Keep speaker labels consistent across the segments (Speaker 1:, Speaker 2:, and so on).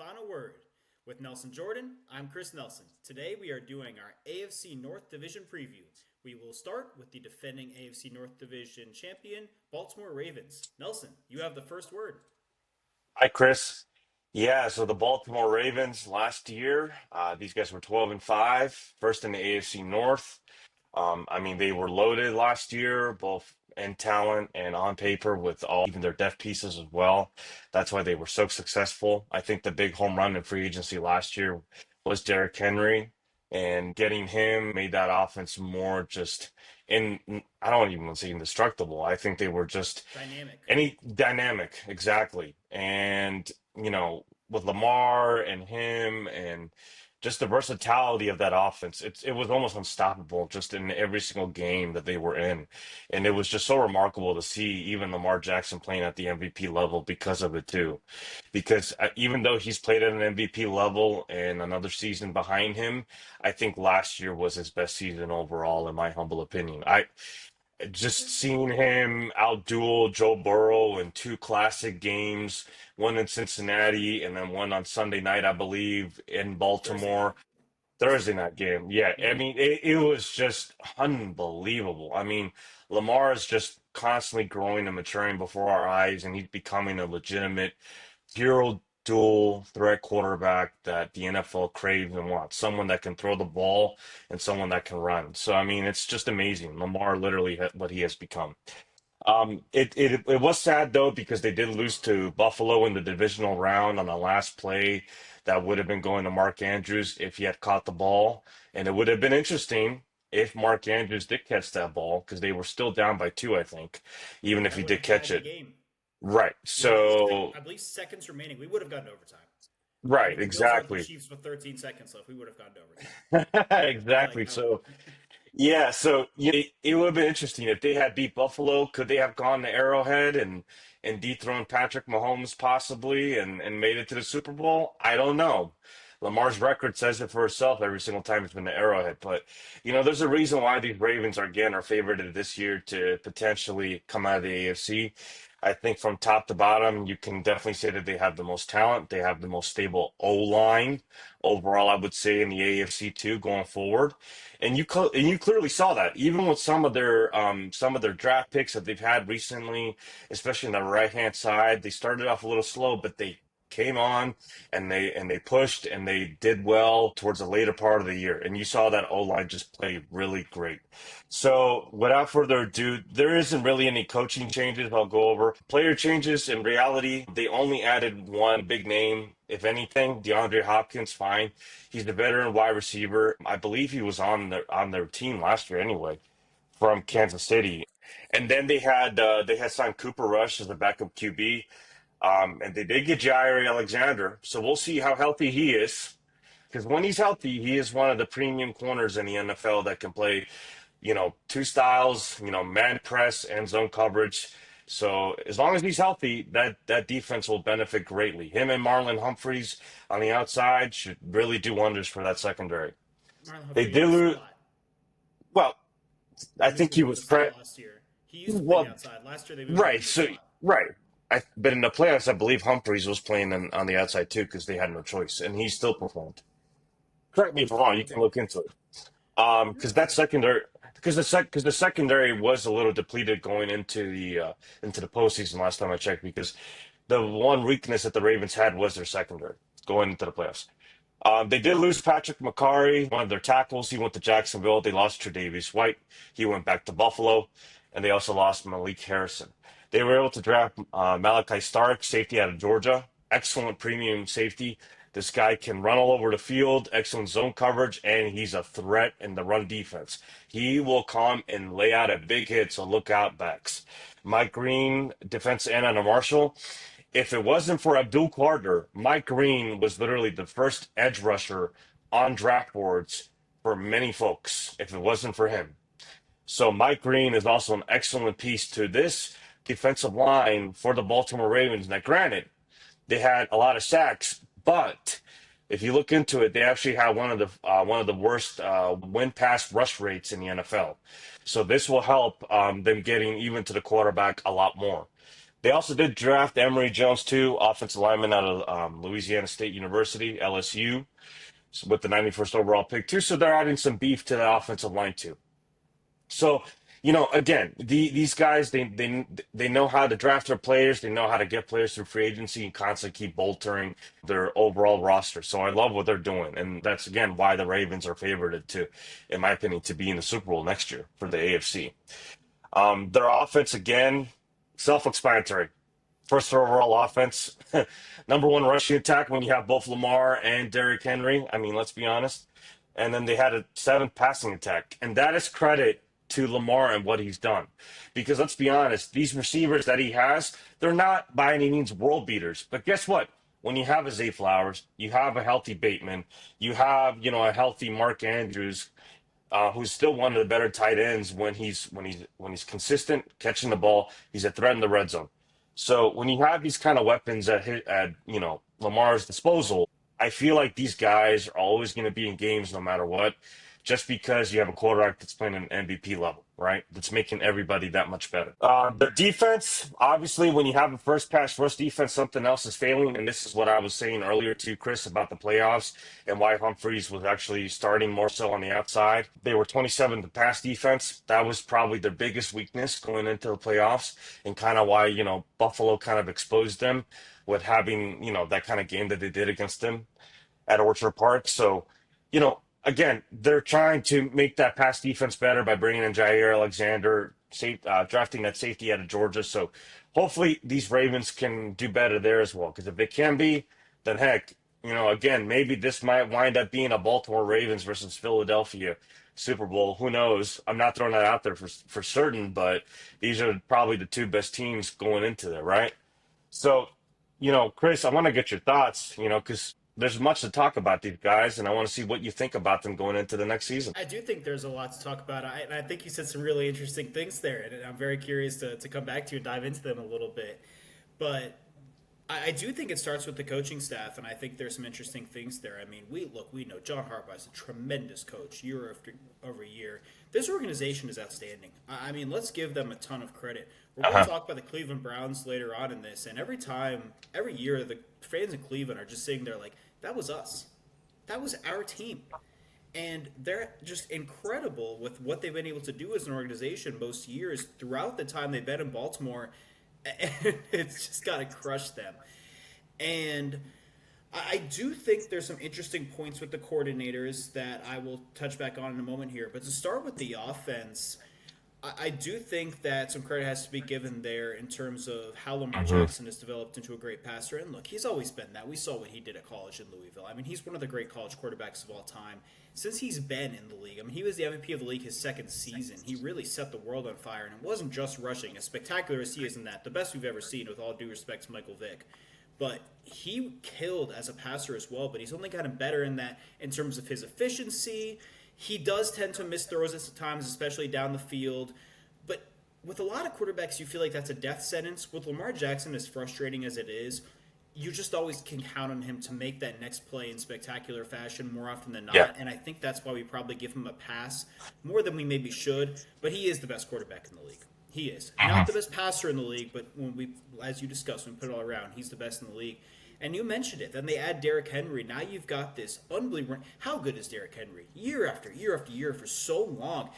Speaker 1: Final Word. With Nelson Jordan, I'm Chris Nelson. Today we are doing our AFC North Division preview. We will start with the defending AFC North Division champion, Baltimore Ravens. Nelson, you have the first word.
Speaker 2: Hi, Chris. Yeah, so the Baltimore Ravens last year, these guys were 12 and 5, first in the AFC North. They were loaded last year, both in talent and on paper, with all even their depth pieces as well. That's why they were so successful. I think the big home run in free agency last year was Derrick Henry, and getting him made that offense more just in, I don't even want to say indestructible. I think they were just
Speaker 1: Dynamic.
Speaker 2: any dynamic, exactly. And, with Lamar and him and just the versatility of that offense, it was almost unstoppable just in every single game that they were in. And it was just so remarkable to see even Lamar Jackson playing at the MVP level because of it too. Because even though he's played at an MVP level and another season behind him, I think last year was his best season overall, in my humble opinion. I just seeing him outduel Joe Burrow in two classic games, one in Cincinnati and then one on Sunday night, I believe, in
Speaker 1: Thursday night.
Speaker 2: Baltimore. Thursday night game. Yeah,
Speaker 1: Yeah.
Speaker 2: it was just unbelievable. Lamar is just constantly growing and maturing before our eyes, and he's becoming a legitimate hero dual threat quarterback that the NFL craves and wants. Someone that can throw the ball and someone that can run. So, it's just amazing. Lamar literally what he has become. It was sad though because they did lose to Buffalo in the divisional round on the last play that would have been going to Mark Andrews if he had caught the ball, and it would have been interesting if Mark Andrews did catch that ball because they were still down by two, I think, even if
Speaker 1: That
Speaker 2: he
Speaker 1: would
Speaker 2: did
Speaker 1: have
Speaker 2: catch
Speaker 1: tied the
Speaker 2: it.
Speaker 1: game.
Speaker 2: Right.
Speaker 1: With,
Speaker 2: So,
Speaker 1: I believe, seconds remaining. We would have gone to overtime. I
Speaker 2: right,
Speaker 1: mean, the Bills led the
Speaker 2: exactly.
Speaker 1: Chiefs with 13 seconds left. We would have gone to overtime. Like,
Speaker 2: Exactly.
Speaker 1: I would.
Speaker 2: So, yeah, so it would have been interesting if they had beat Buffalo. Could they have gone to Arrowhead and dethroned Patrick Mahomes possibly and made it to the Super Bowl? I don't know. Lamar's record says it for itself every single time it's been to Arrowhead. But there's a reason why these Ravens are again are favored this year to potentially come out of the AFC. I think from top to bottom, you can definitely say that they have the most talent. They have the most stable O line overall. I would say in the AFC too going forward. And you clearly saw that even with some of their draft picks that they've had recently, especially on the right hand side. They started off a little slow, but they came on and they pushed and they did well towards the later part of the year. And you saw that O line just play really great. So without further ado, there isn't really any coaching changes I'll go over. Player changes in reality, they only added one big name. If anything, DeAndre Hopkins, fine. He's the veteran wide receiver. I believe he was on their team last year anyway, from Kansas City. And then they had signed Cooper Rush as the backup QB. And they did get Jair Alexander, so we'll see how healthy he is. Because when he's healthy, he is one of the premium corners in the NFL that can play, two styles, man press and zone coverage. So as long as he's healthy, that defense will benefit greatly. Him and Marlon Humphreys on the outside should really do wonders for that secondary.
Speaker 1: Marlon
Speaker 2: They
Speaker 1: Humphrey in
Speaker 2: did
Speaker 1: the
Speaker 2: lose.
Speaker 1: slot.
Speaker 2: Well,
Speaker 1: He
Speaker 2: I
Speaker 1: was
Speaker 2: think he
Speaker 1: moved to the
Speaker 2: was
Speaker 1: slot last year. He used to play the
Speaker 2: well,
Speaker 1: outside. Last year they moved him
Speaker 2: right.
Speaker 1: into the
Speaker 2: So
Speaker 1: slot.
Speaker 2: right. But in the playoffs, I believe Humphreys was playing on the outside too because they had no choice, and he still performed. Correct me if I'm wrong. You can look into it. Because that secondary, because the secondary was a little depleted going into the postseason last time I checked. Because the one weakness that the Ravens had was their secondary going into the playoffs. They did lose Patrick McCarry, one of their tackles. He went to Jacksonville. They lost Tre'Davious White. He went back to Buffalo, and they also lost Malik Harrison. They were able to draft Malachi Stark, safety out of Georgia. Excellent premium safety. This guy can run all over the field, excellent zone coverage, and he's a threat in the run defense. He will come and lay out a big hit, so look out, backs. Mike Green, defense end on a Marshall. If it wasn't for Abdul Carter, Mike Green was literally the first edge rusher on draft boards for many folks, if it wasn't for him. So Mike Green is also an excellent piece to this defensive line for the Baltimore Ravens. Now, granted, they had a lot of sacks, but if you look into it, they actually had one of the worst win pass rush rates in the NFL. So this will help them getting even to the quarterback a lot more. They also did draft Emory Jones too, offensive lineman out of Louisiana State University, LSU, with the 91st overall pick too. So they're adding some beef to the offensive line too. So, again, these guys they know how to draft their players. They know how to get players through free agency and constantly keep bolstering their overall roster. So I love what they're doing, and that's again why the Ravens are favored to, in my opinion, to be in the Super Bowl next year for the AFC. Their offense again, self-explanatory. First overall offense, number one rushing attack when you have both Lamar and Derrick Henry. I mean, let's be honest. And then they had a seventh passing attack, and that is credit to Lamar and what he's done. Because let's be honest, these receivers that he has, they're not by any means world beaters. But guess what? When you have a Zay Flowers, you have a healthy Bateman, you have a healthy Mark Andrews, who's still one of the better tight ends when he's consistent catching the ball. He's a threat in the red zone. So when you have these kind of weapons at Lamar's disposal, I feel like these guys are always going to be in games no matter what, just because you have a quarterback that's playing an MVP level, right? That's making everybody that much better. Their defense, obviously, when you have a first pass rush defense, something else is failing. And this is what I was saying earlier to Chris about the playoffs and why Humphreys was actually starting more so on the outside. They were 27th in pass defense. That was probably their biggest weakness going into the playoffs, and kind of why, Buffalo kind of exposed them with having, that kind of game that they did against them at Orchard Park. So, again, they're trying to make that pass defense better by bringing in Jair Alexander, drafting that safety out of Georgia. So hopefully these Ravens can do better there as well. Because if they can be, then heck, again, maybe this might wind up being a Baltimore Ravens versus Philadelphia Super Bowl. Who knows? I'm not throwing that out there for certain, but these are probably the two best teams going into there, right? So, Chris, I want to get your thoughts, because there's much to talk about these guys, and I want to see what you think about them going into the next season.
Speaker 1: I do think there's a lot to talk about. And I think you said some really interesting things there, and I'm very curious to come back to and dive into them a little bit. But I do think it starts with the coaching staff, and I think there's some interesting things there. I mean, we know John Harbaugh is a tremendous coach year after over year. This organization is outstanding. I mean, let's give them a ton of credit. We're going to talk about the Cleveland Browns later on in this, and every year, the fans in Cleveland are just sitting there like, that was us. That was our team. And they're just incredible with what they've been able to do as an organization most years throughout the time they've been in Baltimore. And it's just got to crush them. And I do think there's some interesting points with the coordinators that I will touch back on in a moment here. But to start with the offense, I do think that some credit has to be given there in terms of how Lamar Jackson has developed into a great passer. And look, he's always been that. We saw what he did at college in Louisville. I mean, he's one of the great college quarterbacks of all time. Since he's been in the league, I mean, he was the MVP of the league his second season. He really set the world on fire, and it wasn't just rushing. As spectacular as he is in that, the best we've ever seen, with all due respect to Michael Vick. But he killed as a passer as well, but he's only gotten better in that in terms of his efficiency. He does tend to miss throws at times, especially down the field. But with a lot of quarterbacks, you feel like that's a death sentence. With Lamar Jackson, as frustrating as it is, you just always can count on him to make that next play in spectacular fashion more often than not. Yeah. And I think that's why we probably give him a pass more than we maybe should. But he is the best quarterback in the league. He is. Not the best passer in the league, but as you discussed, when we put it all around, he's the best in the league. And you mentioned it. Then they add Derrick Henry. Now you've got this unbelievable. How good is Derrick Henry? Year after year after year for so long.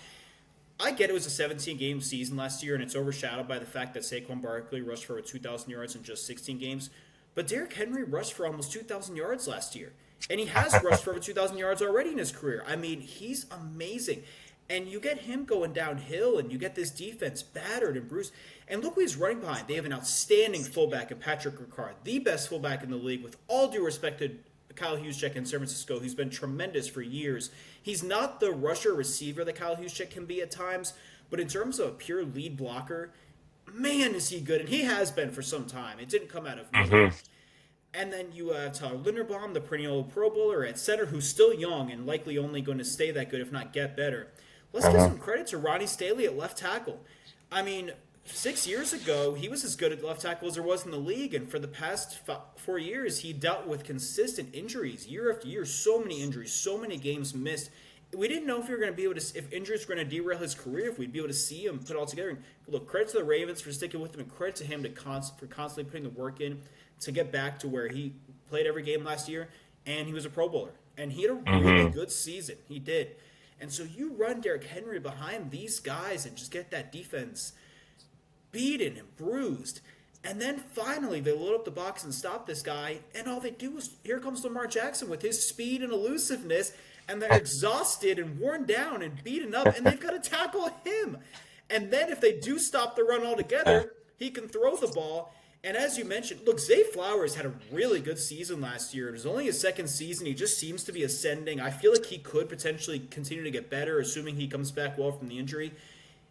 Speaker 1: I get it was a 17-game season last year, and it's overshadowed by the fact that Saquon Barkley rushed for over 2,000 yards in just 16 games. But Derrick Henry rushed for almost 2,000 yards last year. And he has rushed for over 2,000 yards already in his career. I mean, he's amazing. And you get him going downhill, and you get this defense battered and bruised. And look who he's running behind. They have an outstanding fullback in Patrick Ricard, the best fullback in the league, with all due respect to Kyle Juszczyk in San Francisco, who's been tremendous for years. He's not the rusher receiver that Kyle Juszczyk can be at times, but in terms of a pure lead blocker, man, is he good. And he has been for some time. It didn't come out of nowhere. And then you have Tyler Linderbaum, the perennial Pro Bowler at center, who's still young and likely only going to stay that good, if not get better. Let's give some credit to Ronnie Staley at left tackle. I mean, 6 years ago, he was as good at left tackle as there was in the league, and for the past 4 years, he dealt with consistent injuries, year after year, so many injuries, so many games missed, we didn't know if we were going to be able to, if injuries were going to derail his career, if we'd be able to see him put it all together. And look, credit to the Ravens for sticking with him, and credit to him for constantly putting the work in to get back to where he played every game last year, and he was a Pro Bowler. And he had a really good season. He did. And so you run Derrick Henry behind these guys and just get that defense beaten and bruised. And then finally they load up the box and stop this guy, and all they do is, here comes Lamar Jackson with his speed and elusiveness, and they're exhausted and worn down and beaten up, and they've got to tackle him. And then if they do stop the run altogether, he can throw the ball. And as you mentioned, look, Zay Flowers had a really good season last year. It was only his second season. He just seems to be ascending. I feel like he could potentially continue to get better, assuming he comes back well from the injury.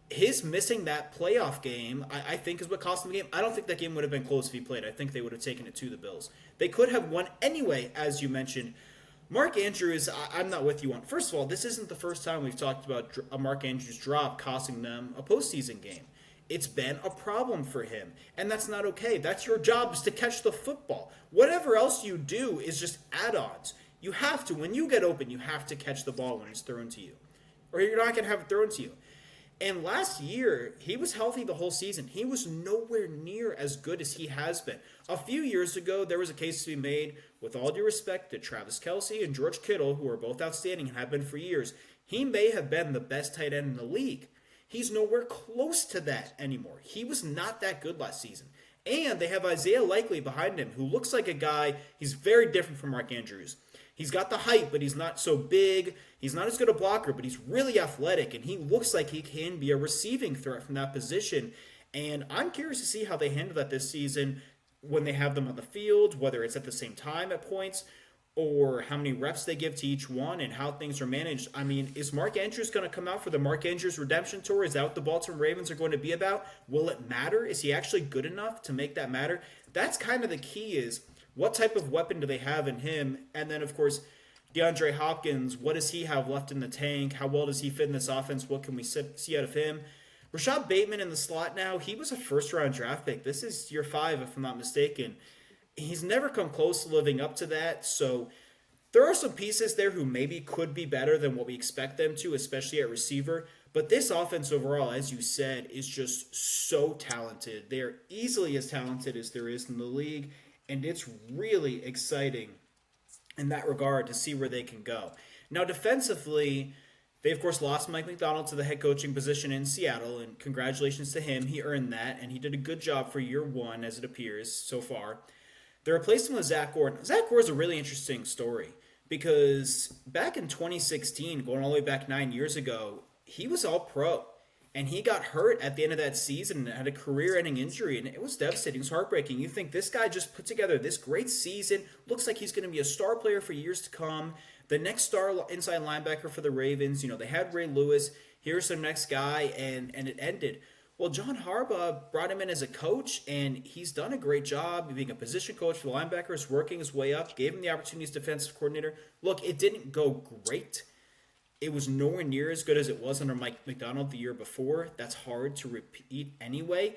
Speaker 1: His missing that playoff game, I think, is what cost him the game. I don't think that game would have been close if he played. I think they would have taken it to the Bills. They could have won anyway, as you mentioned. Mark Andrews, I'm not with you on. First of all, this isn't the first time we've talked about a Mark Andrews drop costing them a postseason game. It's been a problem for him, and that's not okay. That's your job, is to catch the football. Whatever else you do is just add-ons. You have to. When you get open, you have to catch the ball when it's thrown to you, or you're not going to have it thrown to you. And last year, he was healthy the whole season. He was nowhere near as good as he has been. A few years ago, there was a case to be made, with all due respect to Travis Kelce and George Kittle, who are both outstanding and have been for years. He may have been the best tight end in the league. He's nowhere close to that anymore. He was not that good last season. And they have Isaiah Likely behind him, who looks like a guy, he's very different from Mark Andrews. He's got the height, but he's not so big. He's not as good a blocker, but he's really athletic, and he looks like he can be a receiving threat from that position. And I'm curious to see how they handle that this season when they have them on the field, whether it's at the same time at points, or how many reps they give to each one, and how things are managed. I mean, is Mark Andrews going to come out for the Mark Andrews Redemption Tour? Is that what the Baltimore Ravens are going to be about? Will it matter? Is he actually good enough to make that matter? That's kind of the key, is what type of weapon do they have in him? And then, of course, DeAndre Hopkins, what does he have left in the tank? How well does he fit in this offense? What can we see out of him? Rashad Bateman in the slot now, he was a first-round draft pick. This is year 5, if I'm not mistaken. He's never come close to living up to that, so there are some pieces there who maybe could be better than what we expect them to, especially at receiver. But this offense overall, as you said, is just so talented. They're easily as talented as there is in the league, and it's really exciting in that regard to see where they can go. Now, defensively, they, of course, lost Mike McDonald to the head coaching position in Seattle, and congratulations to him. He earned that, and he did a good job for year 1, as it appears, so far. They replaced him with Zach Gordon. Zach Gordon's a really interesting story because back in 2016, going all the way back 9 years ago, he was all pro. And he got hurt at the end of that season and had a career-ending injury, and it was devastating. It was heartbreaking. You think this guy just put together this great season, looks like he's going to be a star player for years to come, the next star inside linebacker for the Ravens. You know, they had Ray Lewis. Here's their next guy, and it ended. Well, John Harbaugh brought him in as a coach, and he's done a great job being a position coach for the linebackers, working his way up, gave him the opportunity as defensive coordinator. Look, it didn't go great. It was nowhere near as good as it was under Mike McDonald the year before. That's hard to repeat anyway.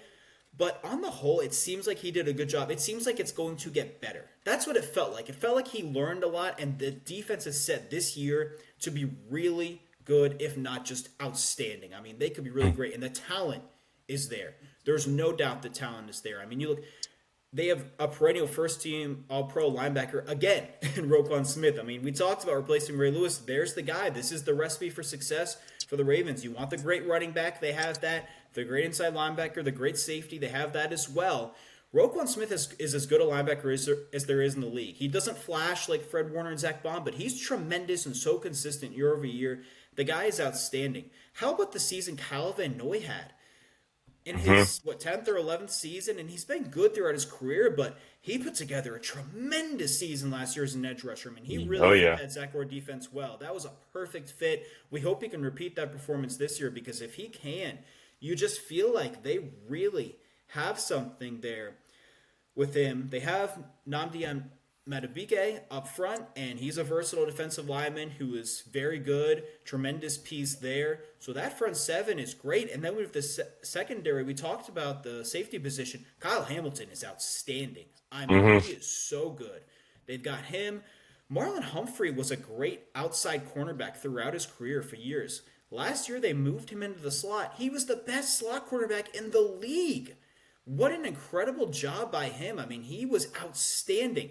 Speaker 1: But on the whole, it seems like he did a good job. It seems like it's going to get better. That's what it felt like. It felt like he learned a lot, and the defense is set this year to be really good, if not just outstanding. I mean, they could be really great, and the talent is there. There's no doubt the talent is there. I mean, you look, they have a perennial first-team All-Pro linebacker again in Roquan Smith. I mean, we talked about replacing Ray Lewis. There's the guy. This is the recipe for success for the Ravens. You want the great running back, they have that. The great inside linebacker, the great safety, they have that as well. Roquan Smith is as good a linebacker as there is in the league. He doesn't flash like Fred Warner and Zach Bond, but he's tremendous and so consistent year over year. The guy is outstanding. How about the season Kyle Van Noy had? In his, 10th or 11th season, and he's been good throughout his career, but he put together a tremendous season last year as an edge rusher. I mean, he really fit that Zach Ward defense well. That was a perfect fit. We hope he can repeat that performance this year, because if he can, you just feel like they really have something there with him. They have Nnamdi Madubuike up front, and he's a versatile defensive lineman who is very good, tremendous piece there. So that front seven is great. And then with the secondary, we talked about the safety position. Kyle Hamilton is outstanding. I mean, he is so good. They've got him. Marlon Humphrey was a great outside cornerback throughout his career for years. Last year, they moved him into the slot. He was the best slot cornerback in the league. What an incredible job by him. I mean, he was outstanding.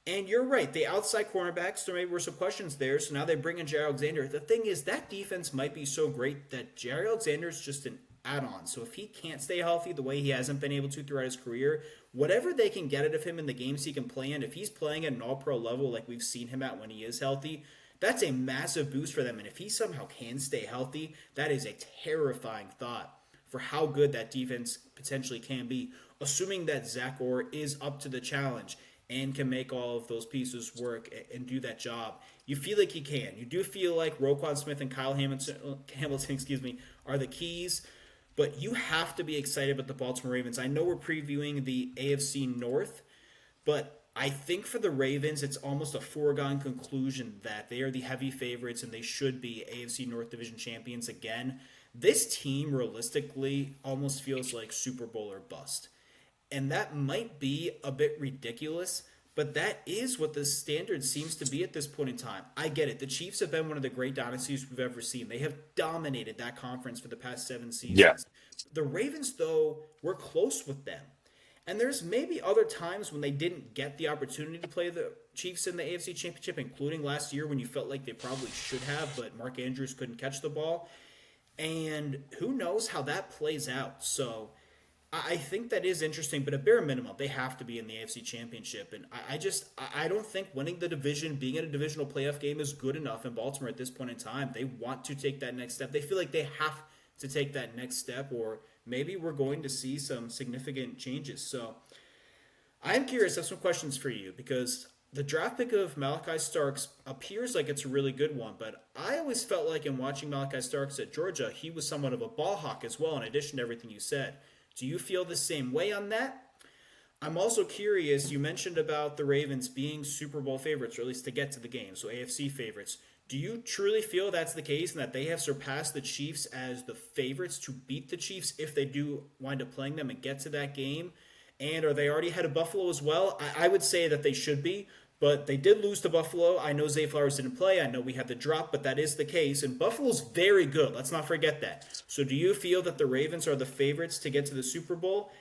Speaker 1: And you're right, the outside cornerbacks, there maybe were some questions there, so now they bring in Jerry Alexander. The thing is, that defense might be so great that Jerry Alexander is just an add-on. So if he can't stay healthy the way he hasn't been able to throughout his career, whatever they can get out of him in the games he can play in, if he's playing at an all-pro level like we've seen him at when he is healthy, that's a massive boost for them. And if he somehow can stay healthy, that is a terrifying thought for how good that defense potentially can be, assuming that Zach Orr is up to the challenge and can make all of those pieces work and do that job. You feel like he can. You do feel like Roquan Smith and Kyle Hamilton, are the keys. But you have to be excited about the Baltimore Ravens. I know we're previewing the AFC North, but I think for the Ravens, it's almost a foregone conclusion that they are the heavy favorites and they should be AFC North Division champions again. This team realistically almost feels like Super Bowl or bust. And that might be a bit ridiculous, but that is what the standard seems to be at this point in time. I get it. The Chiefs have been one of the great dynasties we've ever seen. They have dominated that conference for the past 7
Speaker 2: Yeah.
Speaker 1: seasons. The Ravens, though, were close with them. And there's maybe other times when they didn't get the opportunity to play the Chiefs in the AFC Championship, including last year when you felt like they probably should have, but Mark Andrews couldn't catch the ball. And who knows how that plays out. So I think that is interesting, but at bare minimum, they have to be in the AFC Championship. And I don't think winning the division, being in a divisional playoff game is good enough in Baltimore at this point in time. They want to take that next step. They feel like they have to take that next step, or maybe we're going to see some significant changes. So I'm curious. I have some questions for you because the draft pick of Malachi Starks appears like it's a really good one, but I always felt like in watching Malachi Starks at Georgia, he was somewhat of a ball hawk as well, in addition to everything you said. Do you feel the same way on that? I'm also curious, you mentioned about the Ravens being Super Bowl favorites, or at least to get to the game, so AFC favorites. Do you truly feel that's the case and that they have surpassed the Chiefs as the favorites to beat the Chiefs if they do wind up playing them and get to that game? And are they already ahead of Buffalo as well? I would say that they should be, but they did lose to Buffalo. I know Zay Flowers didn't play. I know we had the drop, but that is the case. And Buffalo's very good. Let's not forget that. So do you feel that the Ravens are the favorites to get to the Super Bowl?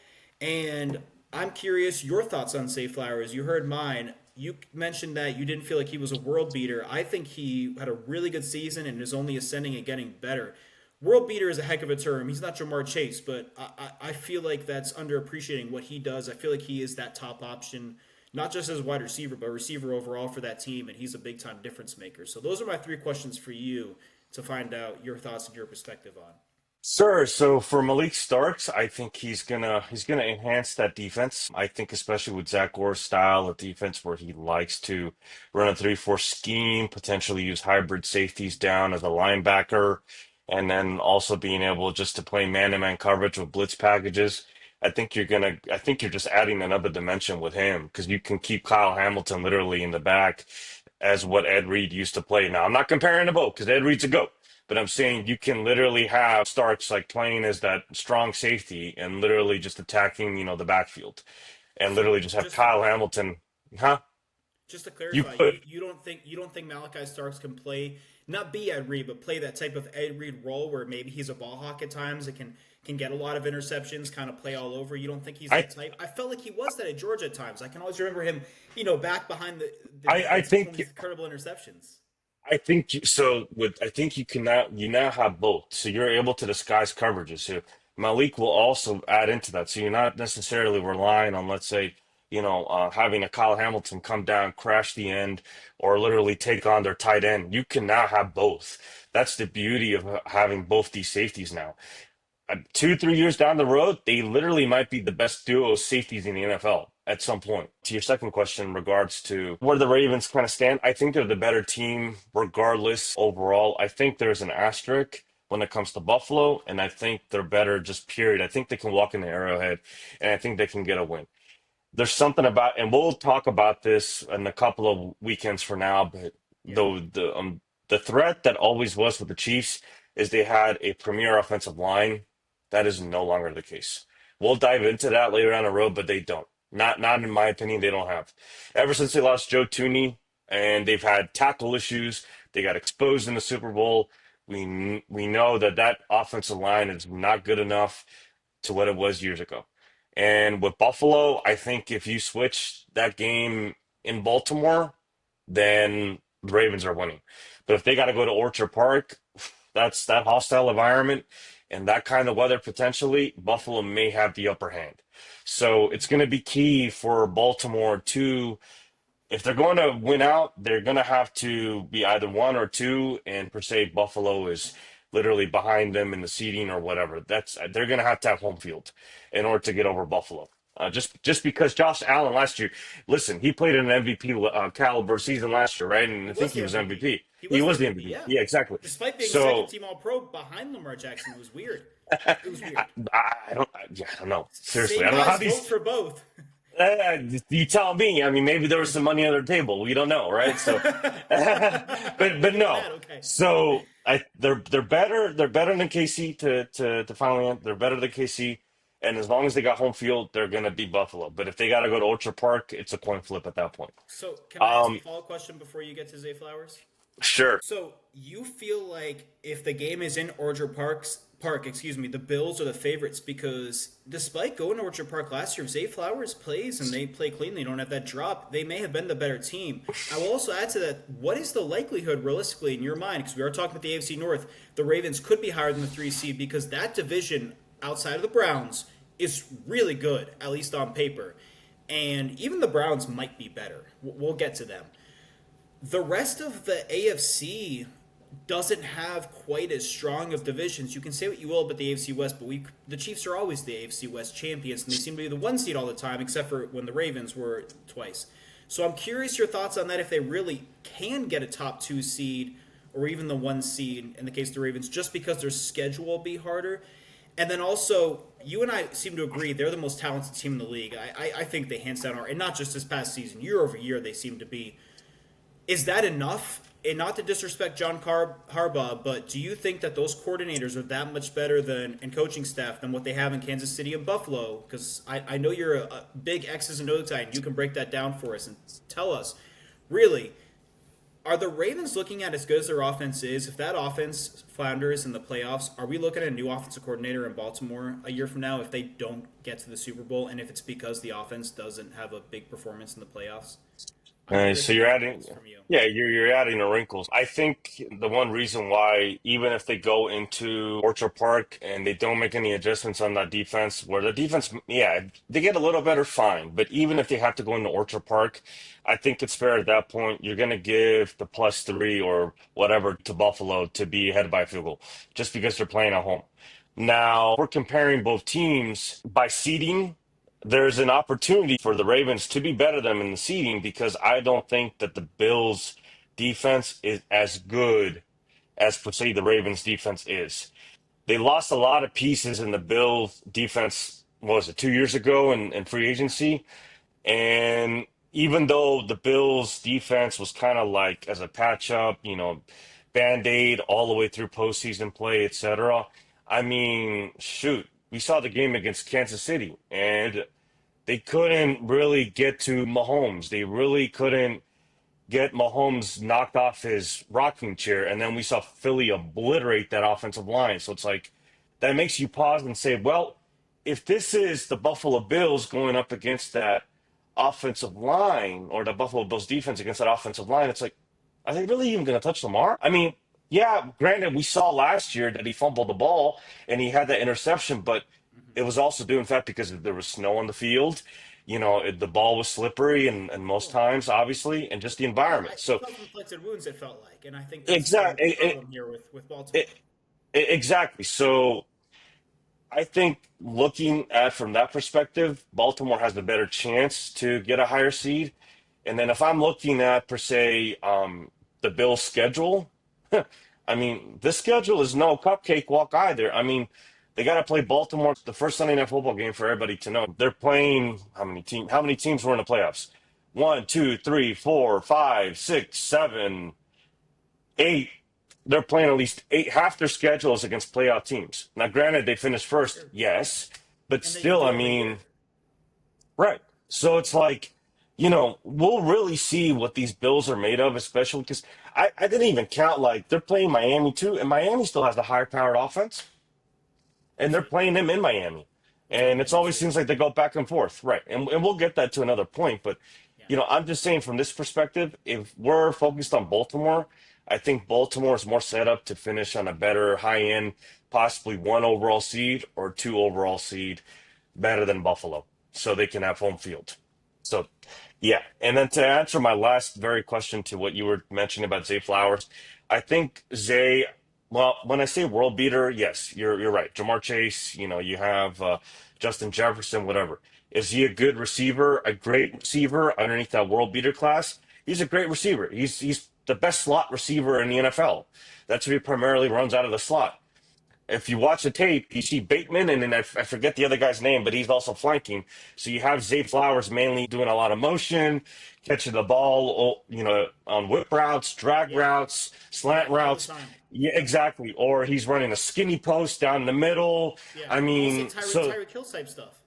Speaker 1: And I'm curious your thoughts on Zay Flowers. You heard mine. You mentioned that you didn't feel like he was a world beater. I think he had a really good season and is only ascending and getting better. World beater is a heck of a term. He's not Jamar Chase, but I feel like that's underappreciating what he does. I feel like he is that top option, not just as a wide receiver, but a receiver overall for that team, and he's a big-time difference maker. So those are my 3 questions for you to find out your thoughts and your perspective on.
Speaker 2: Sure. So for Malik Starks, I think he's gonna enhance that defense. I think especially with Zach Orr's style of defense, where he likes to run a 3-4 scheme, potentially use hybrid safeties down as a linebacker, and then also being able just to play man-to-man coverage with blitz packages. I think you're just adding another dimension with him because you can keep Kyle Hamilton literally in the back as what Ed Reed used to play. Now, I'm not comparing the both because Ed Reed's a GOAT. But I'm saying you can literally have Starks like playing as that strong safety and literally just attacking, the backfield and
Speaker 1: So
Speaker 2: literally just have
Speaker 1: just to
Speaker 2: Kyle Hamilton. Huh?
Speaker 1: just to
Speaker 2: You
Speaker 1: clarify,
Speaker 2: could.
Speaker 1: you don't think Malachi Starks can play, not be Ed Reed, but play that type of Ed Reed role where maybe he's a ball hawk at times and can get a lot of interceptions, kind of play all over. You don't think he's
Speaker 2: I
Speaker 1: that type? I felt like he was that at Georgia at times. I can always remember him, back behind the
Speaker 2: I
Speaker 1: defense making
Speaker 2: think
Speaker 1: these incredible interceptions.
Speaker 2: I think you now have both. So you're able to disguise coverages. So Malik will also add into that. So you're not necessarily relying on, let's say, having a Kyle Hamilton come down, crash the end, or literally take on their tight end. You can now have both. That's the beauty of having both these safeties now. 2, 3 years down the road, they literally might be the best duo of safeties in the NFL at some point. To your second question in regards to where the Ravens kind of stand, I think they're the better team regardless overall. I think there's an asterisk when it comes to Buffalo, and I think they're better just period. I think they can walk in the Arrowhead, and I think they can get a win. There's something about, and we'll talk about this in a couple of weekends for now, but
Speaker 1: Yeah.
Speaker 2: the threat that always was with the Chiefs is they had a premier offensive line. That is no longer the case. We'll dive into that later down the road, but they don't. Not in my opinion, they don't have. Ever since they lost Joe Tooney, and they've had tackle issues. They got exposed in the Super Bowl. We know that that offensive line is not good enough to what it was years ago. And with Buffalo, I think if you switch that game in Baltimore, then the Ravens are winning. But if they got to go to Orchard Park, that's that hostile environment and that kind of weather potentially, Buffalo may have the upper hand. So it's going to be key for Baltimore to, if they're going to win out, they're going to have to be either one or two, and per se, Buffalo is literally behind them in the seeding or whatever. That's they're going to have home field in order to get over Buffalo. Just because Josh Allen last year, listen, he played in an MVP caliber season last year, right? And
Speaker 1: He
Speaker 2: I think
Speaker 1: was
Speaker 2: he
Speaker 1: the
Speaker 2: was
Speaker 1: MVP.
Speaker 2: MVP.
Speaker 1: He
Speaker 2: He
Speaker 1: was the
Speaker 2: was the
Speaker 1: MVP,
Speaker 2: MVP.
Speaker 1: yeah.
Speaker 2: Yeah, exactly.
Speaker 1: Despite being second
Speaker 2: So
Speaker 1: team All Pro behind Lamar Jackson, it was weird. It was
Speaker 2: I,
Speaker 1: weird.
Speaker 2: I don't know. Seriously,
Speaker 1: Same
Speaker 2: I don't know how
Speaker 1: guys vote
Speaker 2: these.
Speaker 1: for both.
Speaker 2: You tell me. I mean, maybe there was some money on their table. We don't know, right? So, but
Speaker 1: Even
Speaker 2: no.
Speaker 1: that, okay.
Speaker 2: So they're better. They're better than KC to finally end. They're better than KC, and as long as they got home field, they're gonna beat Buffalo. But if they got to go to Orchard Park, it's a coin flip at that point.
Speaker 1: So, can I ask a
Speaker 2: Um,
Speaker 1: follow-up question before you get to Zay Flowers?
Speaker 2: sure.
Speaker 1: So, you feel like if the game is in Orchard Park, excuse me, the Bills are the favorites because despite going to Orchard Park last year, if Zay Flowers plays and they play clean, they don't have that drop, they may have been the better team. I will also add to that, what is the likelihood realistically in your mind, because we are talking about the AFC North, the Ravens could be higher than the 3 seed because that division outside of the Browns is really good, at least on paper. And even the Browns might be better. We'll get to them. The rest of the AFC doesn't have quite as strong of divisions. You can say what you will about the AFC West, but the Chiefs are always the AFC West champions, and they seem to be the 1 seed all the time, except for when the Ravens were twice. So I'm curious your thoughts on that, if they really can get a top 2 seed or even the 1 seed in the case of the Ravens, just because their schedule will be harder. And then also, you and I seem to agree they're the most talented team in the league. I think they hands down are, and not just this past season, year over year they seem to be. Is that enough? And not to disrespect John Harbaugh, but do you think that those coordinators are that much better than and coaching staff than what they have in Kansas City and Buffalo? Because I know you're a big X's and O's guy, and you can break that down for us and tell us, really, are the Ravens looking at as good as their offense is? If that offense flounders in the playoffs, are we looking at a new offensive coordinator in Baltimore a year from now if they don't get to the Super Bowl and if it's because the offense doesn't have a big performance in the playoffs? I'm curious
Speaker 2: So
Speaker 1: on
Speaker 2: you're
Speaker 1: your
Speaker 2: adding,
Speaker 1: thoughts from you.
Speaker 2: yeah, you're adding the wrinkles. I think the one reason why, even if they go into Orchard Park and they don't make any adjustments on that defense, where the defense, yeah, they get a little better, fine. But even if they have to go into Orchard Park, I think it's fair at that point. You're going to give the +3 or whatever to Buffalo to be ahead by a field goal, just because they're playing at home. Now, we're comparing both teams by seeding. There's an opportunity for the Ravens to be better than them in the seeding because I don't think that the Bills' defense is as good as, per se, the Ravens' defense is. They lost a lot of pieces in the Bills' defense, what was it, 2 years ago in free agency? And even though the Bills' defense was kind of like as a patch up, band-aid all the way through postseason play, etc. I mean, shoot, we saw the game against Kansas City, and they couldn't really get to Mahomes. They really couldn't get Mahomes knocked off his rocking chair. And then we saw Philly obliterate that offensive line. So it's like that makes you pause and say, well, if this is the Buffalo Bills going up against that offensive line or the Buffalo Bills defense against that offensive line, it's like, are they really even going to touch Lamar? I mean, yeah, granted, we saw last year that he fumbled the ball and he had that interception, but
Speaker 1: Mm-hmm.
Speaker 2: it was also due in fact because there was snow on the field. The ball was slippery and most
Speaker 1: Well,
Speaker 2: times, obviously, and just the
Speaker 1: yeah,
Speaker 2: environment.
Speaker 1: he
Speaker 2: So,
Speaker 1: self-inflicted wounds. It felt like, and I think that's part of the
Speaker 2: exactly,
Speaker 1: problem here with Baltimore.
Speaker 2: exactly. So, I think looking at from that perspective, Baltimore has the better chance to get a higher seed. And then if I'm looking at per se the Bills' schedule, I mean this schedule is no cupcake walk either. I mean they got to play Baltimore the first Sunday night football game for everybody to know. They're playing how many teams? How many teams were in the playoffs? One, two, three, four, five, six, seven, eight. They're playing at least eight. Half their schedule is against playoff teams. Now, granted, they finished first,
Speaker 1: Sure.
Speaker 2: yes, but
Speaker 1: And they
Speaker 2: still,
Speaker 1: do
Speaker 2: I
Speaker 1: every
Speaker 2: mean,
Speaker 1: year.
Speaker 2: right. So it's like we'll really see what these Bills are made of, especially because I didn't even count, like, they're playing Miami too, and Miami still has the high-powered offense, and they're
Speaker 1: True.
Speaker 2: playing them in Miami.
Speaker 1: It's going
Speaker 2: And
Speaker 1: to be
Speaker 2: it's always
Speaker 1: interesting.
Speaker 2: seems like they go back and forth. Right. And we'll get that to another point. But,
Speaker 1: Yeah.
Speaker 2: I'm just saying from this perspective, if we're focused on Baltimore, I think Baltimore is more set up to finish on a better high end, possibly one overall seed or two overall seed better than Buffalo. So they can have home field. So, yeah. And then to answer my last very question to what you were mentioning about Zay Flowers, I think Zay, well, when I say world beater, yes, you're right. Jamar Chase, you have Justin Jefferson, whatever. Is he a good receiver, a great receiver underneath that world beater class? He's a great receiver. He's the best slot receiver in the NFL. That's who he primarily runs out of the slot. If you watch the tape, you see Bateman, and then I forget the other guy's name, but he's also flanking. So you have Zay Flowers mainly doing a lot of motion, catching the ball, on whip routes, drag
Speaker 1: Yeah.
Speaker 2: routes,
Speaker 1: Yeah.
Speaker 2: slant
Speaker 1: All the
Speaker 2: routes.
Speaker 1: time.
Speaker 2: Yeah,
Speaker 1: Yep.
Speaker 2: exactly. Or he's running a skinny post down the middle.
Speaker 1: Yeah.
Speaker 2: I
Speaker 1: Almost like
Speaker 2: mean, so
Speaker 1: Tyreek Hill type stuff.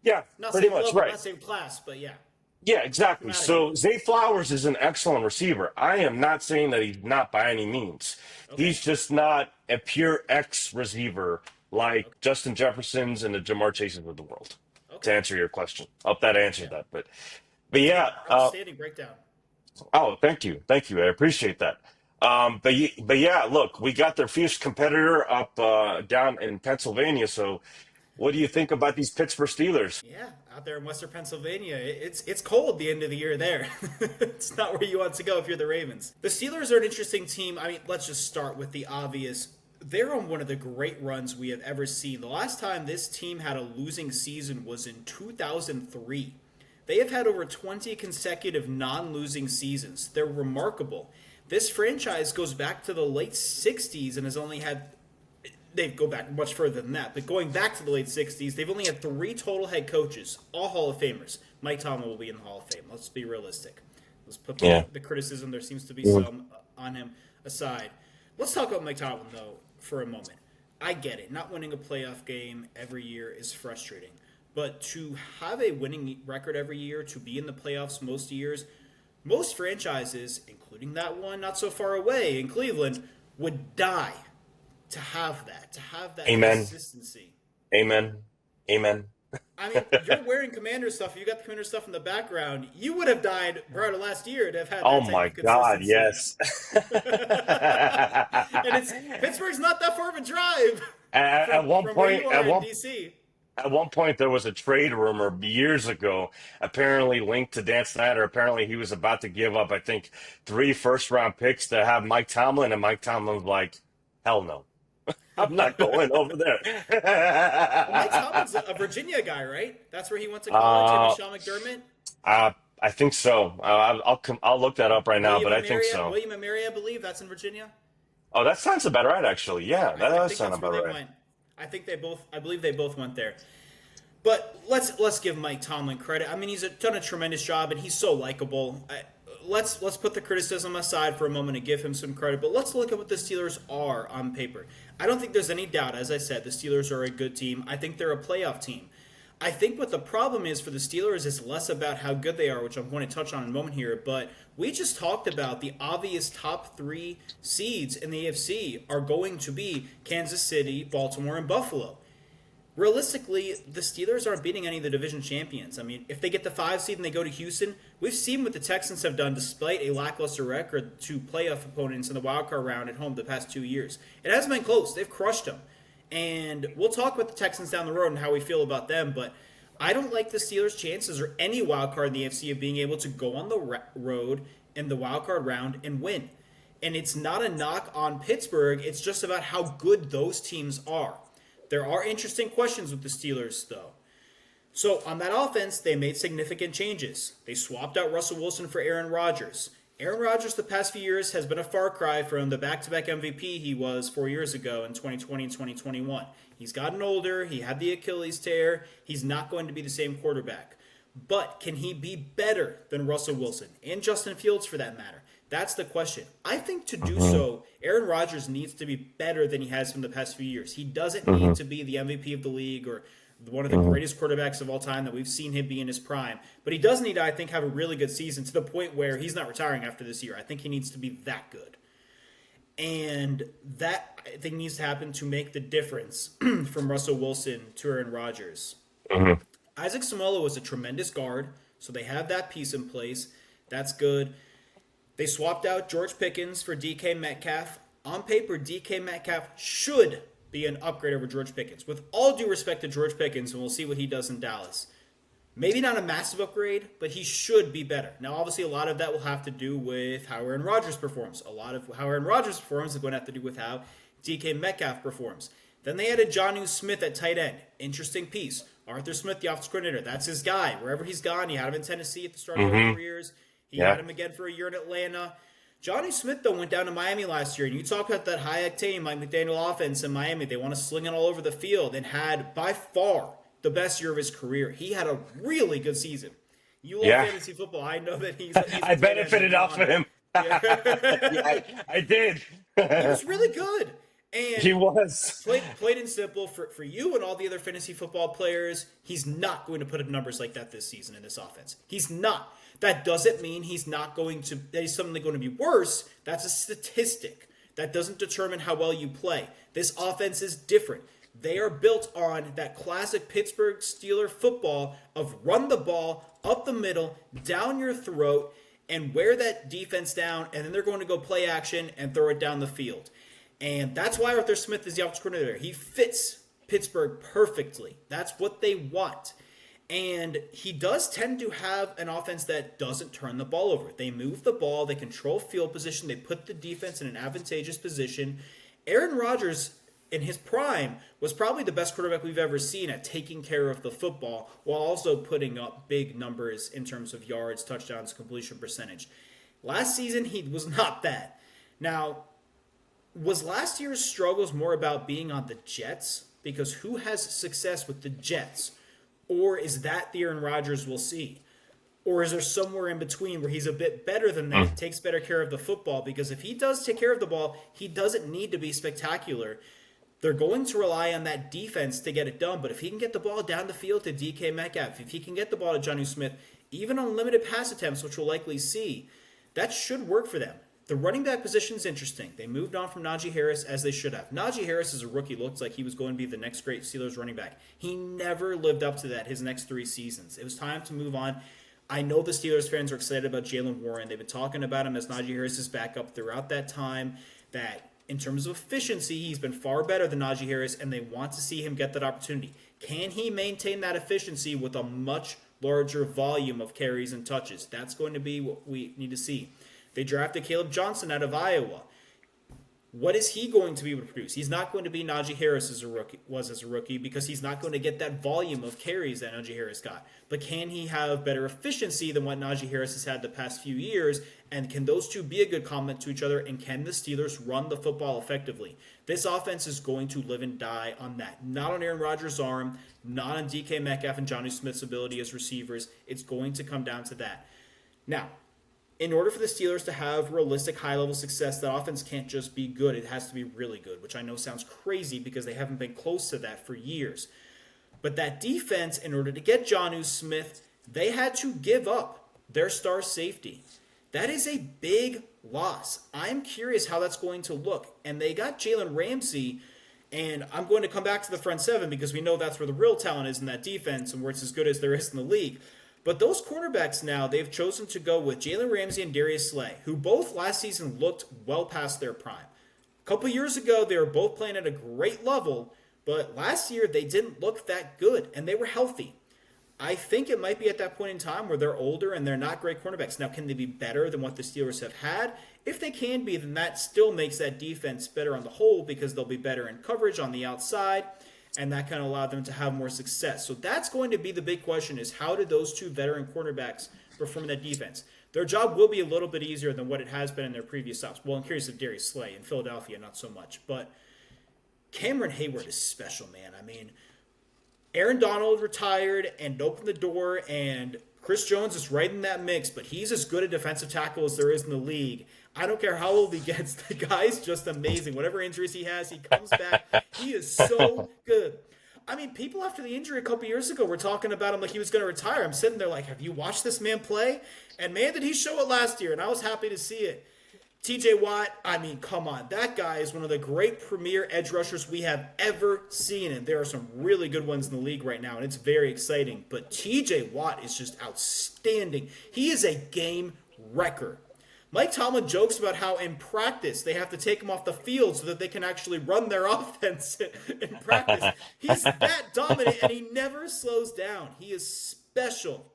Speaker 2: yeah,
Speaker 1: Not
Speaker 2: pretty
Speaker 1: same
Speaker 2: much
Speaker 1: level,
Speaker 2: right.
Speaker 1: not same class, but yeah.
Speaker 2: Yeah, exactly.
Speaker 1: Dramatically.
Speaker 2: So Zay Flowers is an excellent receiver. I am not saying that he's not by any means.
Speaker 1: Okay.
Speaker 2: He's just not a pure X receiver like
Speaker 1: Okay.
Speaker 2: Justin Jefferson's and the Jamar Chases of the world. To
Speaker 1: Okay.
Speaker 2: answer your question, hope that
Speaker 1: Yeah.
Speaker 2: answered that. But yeah.
Speaker 1: Outstanding breakdown.
Speaker 2: Oh, thank you. I appreciate that. But yeah, look, we got their fierce competitor up down in Pennsylvania. So, what do you think about these Pittsburgh Steelers?
Speaker 1: Yeah, out there in Western Pennsylvania, it's cold the end of the year there. It's not where you want to go if you're the Ravens. The Steelers are an interesting team. I mean, let's just start with the obvious. They're on one of the great runs we have ever seen. The last time this team had a losing season was in 2003. They have had over 20 consecutive non-losing seasons. They're remarkable. This franchise goes back to the late 60s and has only had they go back much further than that, but going back to the late 60s, they've only had three total head coaches, all Hall of Famers. Mike Tomlin will be in the Hall of Fame. Let's be realistic. Let's put
Speaker 2: Yeah.
Speaker 1: the criticism, there seems to be
Speaker 2: Mhm.
Speaker 1: some on him, aside. Let's talk about Mike Tomlin, though, for a moment. I get it. Not winning a playoff game every year is frustrating. But to have a winning record every year, to be in the playoffs most years, most franchises, including that one not so far away in Cleveland, would die to have that
Speaker 2: Amen.
Speaker 1: consistency.
Speaker 2: Amen. Amen.
Speaker 1: I mean, you're wearing Commander stuff. You got the Commander stuff in the background. You would have died prior to last year to have had
Speaker 2: Oh
Speaker 1: that type
Speaker 2: my
Speaker 1: of
Speaker 2: God,
Speaker 1: consistency.
Speaker 2: yes.
Speaker 1: And it's Pittsburgh's not that far of a drive
Speaker 2: At one
Speaker 1: from where you
Speaker 2: point,
Speaker 1: are in DC.
Speaker 2: at one point, there was a trade rumor years ago, apparently linked to Dan Snyder. Apparently, he was about to give up, I think, three first-round picks to have Mike Tomlin, and Mike Tomlin's like, "Hell no, I'm not going over
Speaker 1: Well, Mike
Speaker 2: there."
Speaker 1: Tomlin's a Virginia guy, right? That's where he went to college. Him and
Speaker 2: uh,
Speaker 1: Sean McDermott.
Speaker 2: I think so. I'll look that up right now, but I think so.
Speaker 1: William and Mary, I believe that's in Virginia.
Speaker 2: Oh, that sounds about right, actually. Yeah, that
Speaker 1: I
Speaker 2: does
Speaker 1: think
Speaker 2: sound
Speaker 1: that's where
Speaker 2: about
Speaker 1: they
Speaker 2: right.
Speaker 1: went. I believe they both went there. But let's give Mike Tomlin credit. I mean, he's done a tremendous job, and he's so likable. Let's put the criticism aside for a moment and give him some credit. But let's look at what the Steelers are on paper. I don't think there's any doubt. As I said, the Steelers are a good team. I think they're a playoff team. I think what the problem is for the Steelers is less about how good they are, which I'm going to touch on in a moment here. But we just talked about the obvious top three seeds in the AFC are going to be Kansas City, Baltimore, and Buffalo. Realistically, the Steelers aren't beating any of the division champions. I mean, if they get the 5 seed and they go to Houston, we've seen what the Texans have done despite a lackluster record to playoff opponents in the wildcard round at home the past 2 years. It hasn't been close. They've crushed them. And we'll talk about the Texans down the road and how we feel about them, but I don't like the Steelers' chances or any wild card in the AFC of being able to go on the road in the wild card round and win. And it's not a knock on Pittsburgh. It's just about how good those teams are. There are interesting questions with the Steelers, though. So on that offense, they made significant changes. They swapped out Russell Wilson for Aaron Rodgers. Aaron Rodgers the past few years has been a far cry from the back-to-back MVP he was 4 years ago in 2020 and 2021. He's gotten older. He had the Achilles tear. He's not going to be the same quarterback. But can he be better than Russell Wilson and Justin Fields for that matter? That's the question. I think to do
Speaker 2: Hmm.
Speaker 1: so, Aaron Rodgers needs to be better than he has from the past few years. He doesn't
Speaker 2: Hmm.
Speaker 1: need to be the MVP of the league or one of the greatest quarterbacks of all time that we've seen him be in his prime. But he does need to, I think, have a really good season to the point where he's not retiring after this year. I think he needs to be that good. And that, I think, needs to happen to make the difference from Russell Wilson to Aaron Rodgers.
Speaker 2: Mm-hmm.
Speaker 1: Isaac Seumalo was a tremendous guard, so they have that piece in place. That's good. They swapped out George Pickens for DK Metcalf. On paper, DK Metcalf should be an upgrade over George Pickens. With all due respect to George Pickens, and we'll see what he does in Dallas. Maybe not a massive upgrade, but he should be better. Now, obviously, a lot of that will have to do with how Aaron Rodgers performs. A lot of how Aaron Rodgers performs is going to have to do with how DK Metcalf performs. Then they added Jonnu Smith at tight end. Interesting piece. Arthur Smith, the offensive coordinator, that's his guy. Wherever he's gone, he had him in Tennessee at the start of their careers. He had him again for a year in Atlanta. Jonnu Smith, though, went down to Miami last year, and you talk about that high-octane Mike McDaniel offense in Miami. They want to sling it all over the field and had, by far, the best year of his career. He had a really good season. You love fantasy football. I know that he's
Speaker 2: I benefited off of him.
Speaker 1: Yeah.
Speaker 2: I did.
Speaker 1: He was really good. And
Speaker 2: he was.
Speaker 1: Plain and simple, for you and all the other fantasy football players, he's not going to put up numbers like that this season in this offense. He's not. That doesn't mean he's not going to, that he's suddenly going to be worse. That's a statistic. That doesn't determine how well you play. This offense is different. They are built on that classic Pittsburgh Steelers football of run the ball up the middle, down your throat, and wear that defense down, and then they're going to go play action and throw it down the field. And that's why Arthur Smith is the offensive coordinator. He fits Pittsburgh perfectly. That's what they want. And he does tend to have an offense that doesn't turn the ball over. They move the ball, they control field position, they put the defense in an advantageous position. Aaron Rodgers, in his prime, was probably the best quarterback we've ever seen at taking care of the football while also putting up big numbers in terms of yards, touchdowns, completion percentage. Last season, he was not that. Now, was last year's struggles more about being on the Jets? Because who has success with the Jets? Or is that the Aaron Rodgers we'll see? Or is there somewhere in between where he's a bit better than that, takes better care of the football? Because if he does take care of the ball, he doesn't need to be spectacular. They're going to rely on that defense to get it done. But if he can get the ball down the field to DK Metcalf, if he can get the ball to Jonnu Smith, even on limited pass attempts, which we'll likely see, that should work for them. The running back position is interesting. They moved on from Najee Harris as they should have. Najee Harris as a rookie looked like he was going to be the next great Steelers running back. He never lived up to that his next 3 seasons. It was time to move on. I know the Steelers fans are excited about Jaylen Warren. They've been talking about him as Najee Harris's backup throughout that time, that in terms of efficiency, he's been far better than Najee Harris, and they want to see him get that opportunity. Can he maintain that efficiency with a much larger volume of carries and touches? That's going to be what we need to see. They drafted Caleb Johnson out of Iowa. What is he going to be able to produce? He's not going to be Najee Harris as a rookie because he's not going to get that volume of carries that Najee Harris got. But can he have better efficiency than what Najee Harris has had the past few years? And can those two be a good complement to each other? And can the Steelers run the football effectively? This offense is going to live and die on that. Not on Aaron Rodgers' arm, not on DK Metcalf and Jonnu Smith's ability as receivers. It's going to come down to that. Now, in order for the Steelers to have realistic high-level success, that offense can't just be good. It has to be really good, which I know sounds crazy because they haven't been close to that for years. But that defense, in order to get Jonnu Smith, they had to give up their star safety. That is a big loss. I'm curious how that's going to look. And they got Jalen Ramsey, and I'm going to come back to the front seven because we know that's where the real talent is in that defense and where it's as good as there is in the league. But those cornerbacks now, they've chosen to go with Jalen Ramsey and Darius Slay, who both last season looked well past their prime. A couple years ago, they were both playing at a great level, but last year they didn't look that good, and they were healthy. I think it might be at that point in time where they're older and they're not great cornerbacks. Now, can they be better than what the Steelers have had? If they can be, then that still makes that defense better on the whole because they'll be better in coverage on the outside. And that kind of allowed them to have more success. So that's going to be the big question is how did those two veteran quarterbacks perform in that defense? Their job will be a little bit easier than what it has been in their previous stops. Well, in case of Darius Slay in Philadelphia, not so much. But Cameron Hayward is special, man. I mean, Aaron Donald retired and opened the door, and Chris Jones is right in that mix, but he's as good a defensive tackle as there is in the league. I don't care how old he gets. The guy's just amazing. Whatever injuries he has, he comes back. He is so good. I mean, people after the injury a couple years ago were talking about him like he was going to retire. I'm sitting there like, have you watched this man play? And man, did he show it last year, and I was happy to see it. TJ Watt, I mean, come on. That guy is one of the great premier edge rushers we have ever seen. And there are some really good ones in the league right now, and it's very exciting. But TJ Watt is just outstanding. He is a game wrecker. Mike Tomlin jokes about how in practice they have to take him off the field so that they can actually run their offense in practice. He's that dominant, and he never slows down. He is special.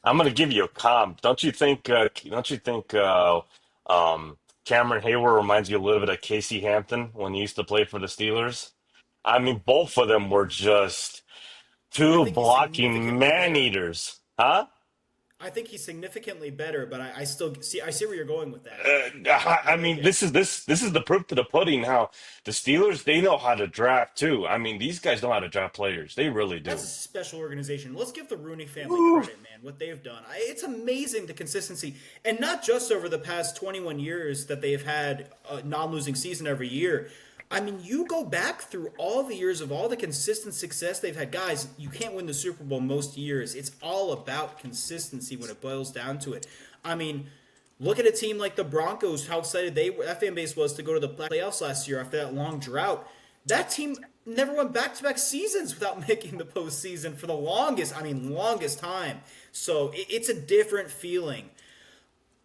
Speaker 2: I'm going to give you a comp. Don't you think? Um, Cameron Hayward reminds you a little bit of Casey Hampton when he used to play for the Steelers? I mean, both of them were just
Speaker 1: I
Speaker 2: two
Speaker 1: think he's
Speaker 2: blocking
Speaker 1: significantly
Speaker 2: man
Speaker 1: better.
Speaker 2: eaters, huh?
Speaker 1: I think he's significantly better, but I still see where you're going with that. I
Speaker 2: I
Speaker 1: like
Speaker 2: mean,
Speaker 1: it.
Speaker 2: this is the proof to the pudding. How the Steelers, they know how to draft too. I mean, these guys know how to draft players. They really
Speaker 1: That's a
Speaker 2: do.
Speaker 1: special organization. Let's give the Rooney family
Speaker 2: Woo.
Speaker 1: credit, man. What they've done, it's amazing the consistency, and not just over the past 21 years that they've had a non-losing season every year. I mean, you go back through all the years of all the consistent success they've had. Guys, you can't win the Super Bowl most years. It's all about consistency when it boils down to it. I mean, look at a team like the Broncos, how excited that fan base was to go to the playoffs last year after that long drought. That team never went back-to-back seasons without making the postseason for the longest time. So it's a different feeling.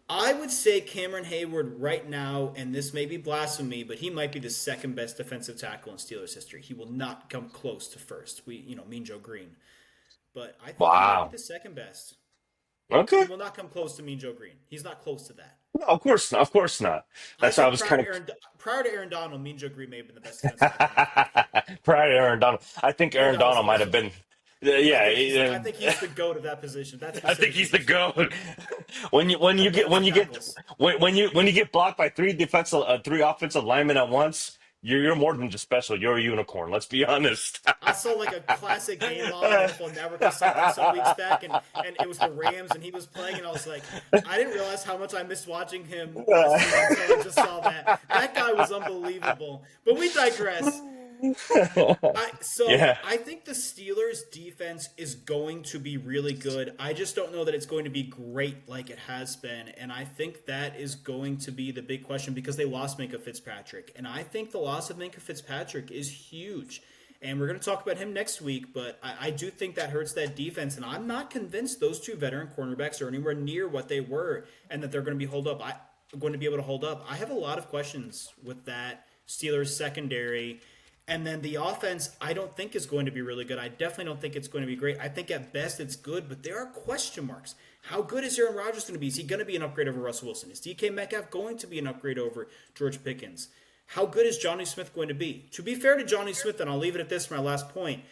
Speaker 1: I would say Cameron Hayward right now, and this may be blasphemy, but he might be the second best defensive tackle in Steelers history. He will not come close to first. Mean Joe Green. But I think he might be
Speaker 2: Wow.
Speaker 1: the second best. He
Speaker 2: Okay.
Speaker 1: will not come close to Mean Joe Green. He's not close to that.
Speaker 2: No, of course not. Of course not.
Speaker 1: I
Speaker 2: That's how I
Speaker 1: think
Speaker 2: was kind of
Speaker 1: prior to Aaron Donald, Mean Joe Green may have been the best defensive tackle in NFL.
Speaker 2: prior to Aaron Donald. I think
Speaker 1: Aaron
Speaker 2: Aaron
Speaker 1: Donald's
Speaker 2: Donald might have
Speaker 1: special.
Speaker 2: been. Yeah,
Speaker 1: I think he's the goat of that position, that
Speaker 2: I think
Speaker 1: specific
Speaker 2: he's the
Speaker 1: position.
Speaker 2: goat. When you get
Speaker 1: Defensive tackles.
Speaker 2: when you get blocked by three offensive linemen at once, you're more than just special. You're a unicorn. Let's be honest.
Speaker 1: I saw like a classic game on NFL Network or something some weeks back, and it was the Rams, and he was playing, and I was like, I didn't realize how much I missed watching him all season until I just saw that. That guy was unbelievable. But we digress.
Speaker 2: Yeah.
Speaker 1: I think the Steelers' defense is going to be really good. I just don't know that it's going to be great like it has been, and I think that is going to be the big question because they lost Minka Fitzpatrick, and I think the loss of Minka Fitzpatrick is huge. And we're going to talk about him next week, but I do think that hurts that defense, and I'm not convinced those two veteran cornerbacks are anywhere near what they were, and that they're going to be going to be able to hold up. I have a lot of questions with that Steelers secondary. And then the offense, I don't think is going to be really good. I definitely don't think it's going to be great. I think at best it's good, but there are question marks. How good is Aaron Rodgers going to be? Is he going to be an upgrade over Russell Wilson? Is DK Metcalf going to be an upgrade over George Pickens? How good is Johnny Smith going to be? To be fair to Johnny Smith, and I'll leave it at this for my last point,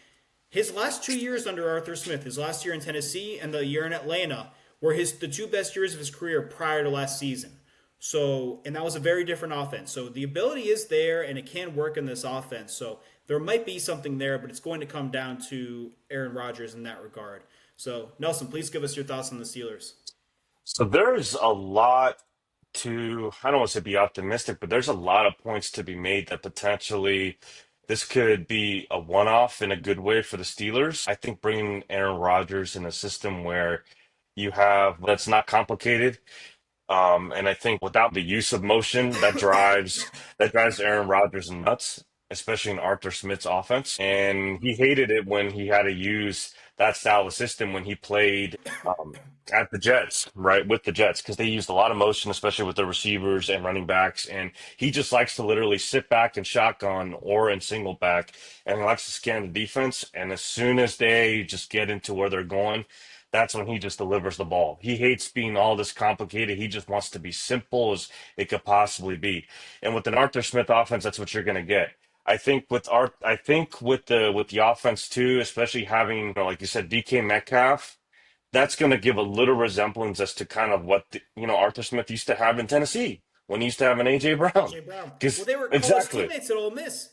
Speaker 1: his last 2 years under Arthur Smith, his last year in Tennessee and the year in Atlanta, were the two best years of his career prior to last season. So, and that was a very different offense. So the ability is there, and it can work in this offense. So there might be something there, but it's going to come down to Aaron Rodgers in that regard. So Nelson, please give us your thoughts on the Steelers.
Speaker 2: So there's a lot to, I don't want to say be optimistic, but there's a lot of points to be made that potentially this could be a one-off in a good way for the Steelers. I think bringing Aaron Rodgers in a system where you have that's not complicated. And I think without the use of motion, that drives Aaron Rodgers nuts, especially in Arthur Smith's offense. And he hated it when he had to use that style of system when he played at the Jets, right, with the Jets, because they used a lot of motion, especially with the receivers and running backs. And he just likes to literally sit back and shotgun or in single back, and he likes to scan the defense. And as soon as they just get into where they're going, that's when he just delivers the ball. He hates being all this complicated. He just wants to be simple as it could possibly be. And with an Arthur Smith offense, that's what you're going to get. I think with the offense too, especially having, like you said, DK Metcalf, that's going to give a little resemblance as to kind of what Arthur Smith used to have in Tennessee when he used to have an AJ Brown.
Speaker 1: A.J. Brown. Well,
Speaker 2: Because
Speaker 1: they were close
Speaker 2: exactly.
Speaker 1: teammates at Ole Miss.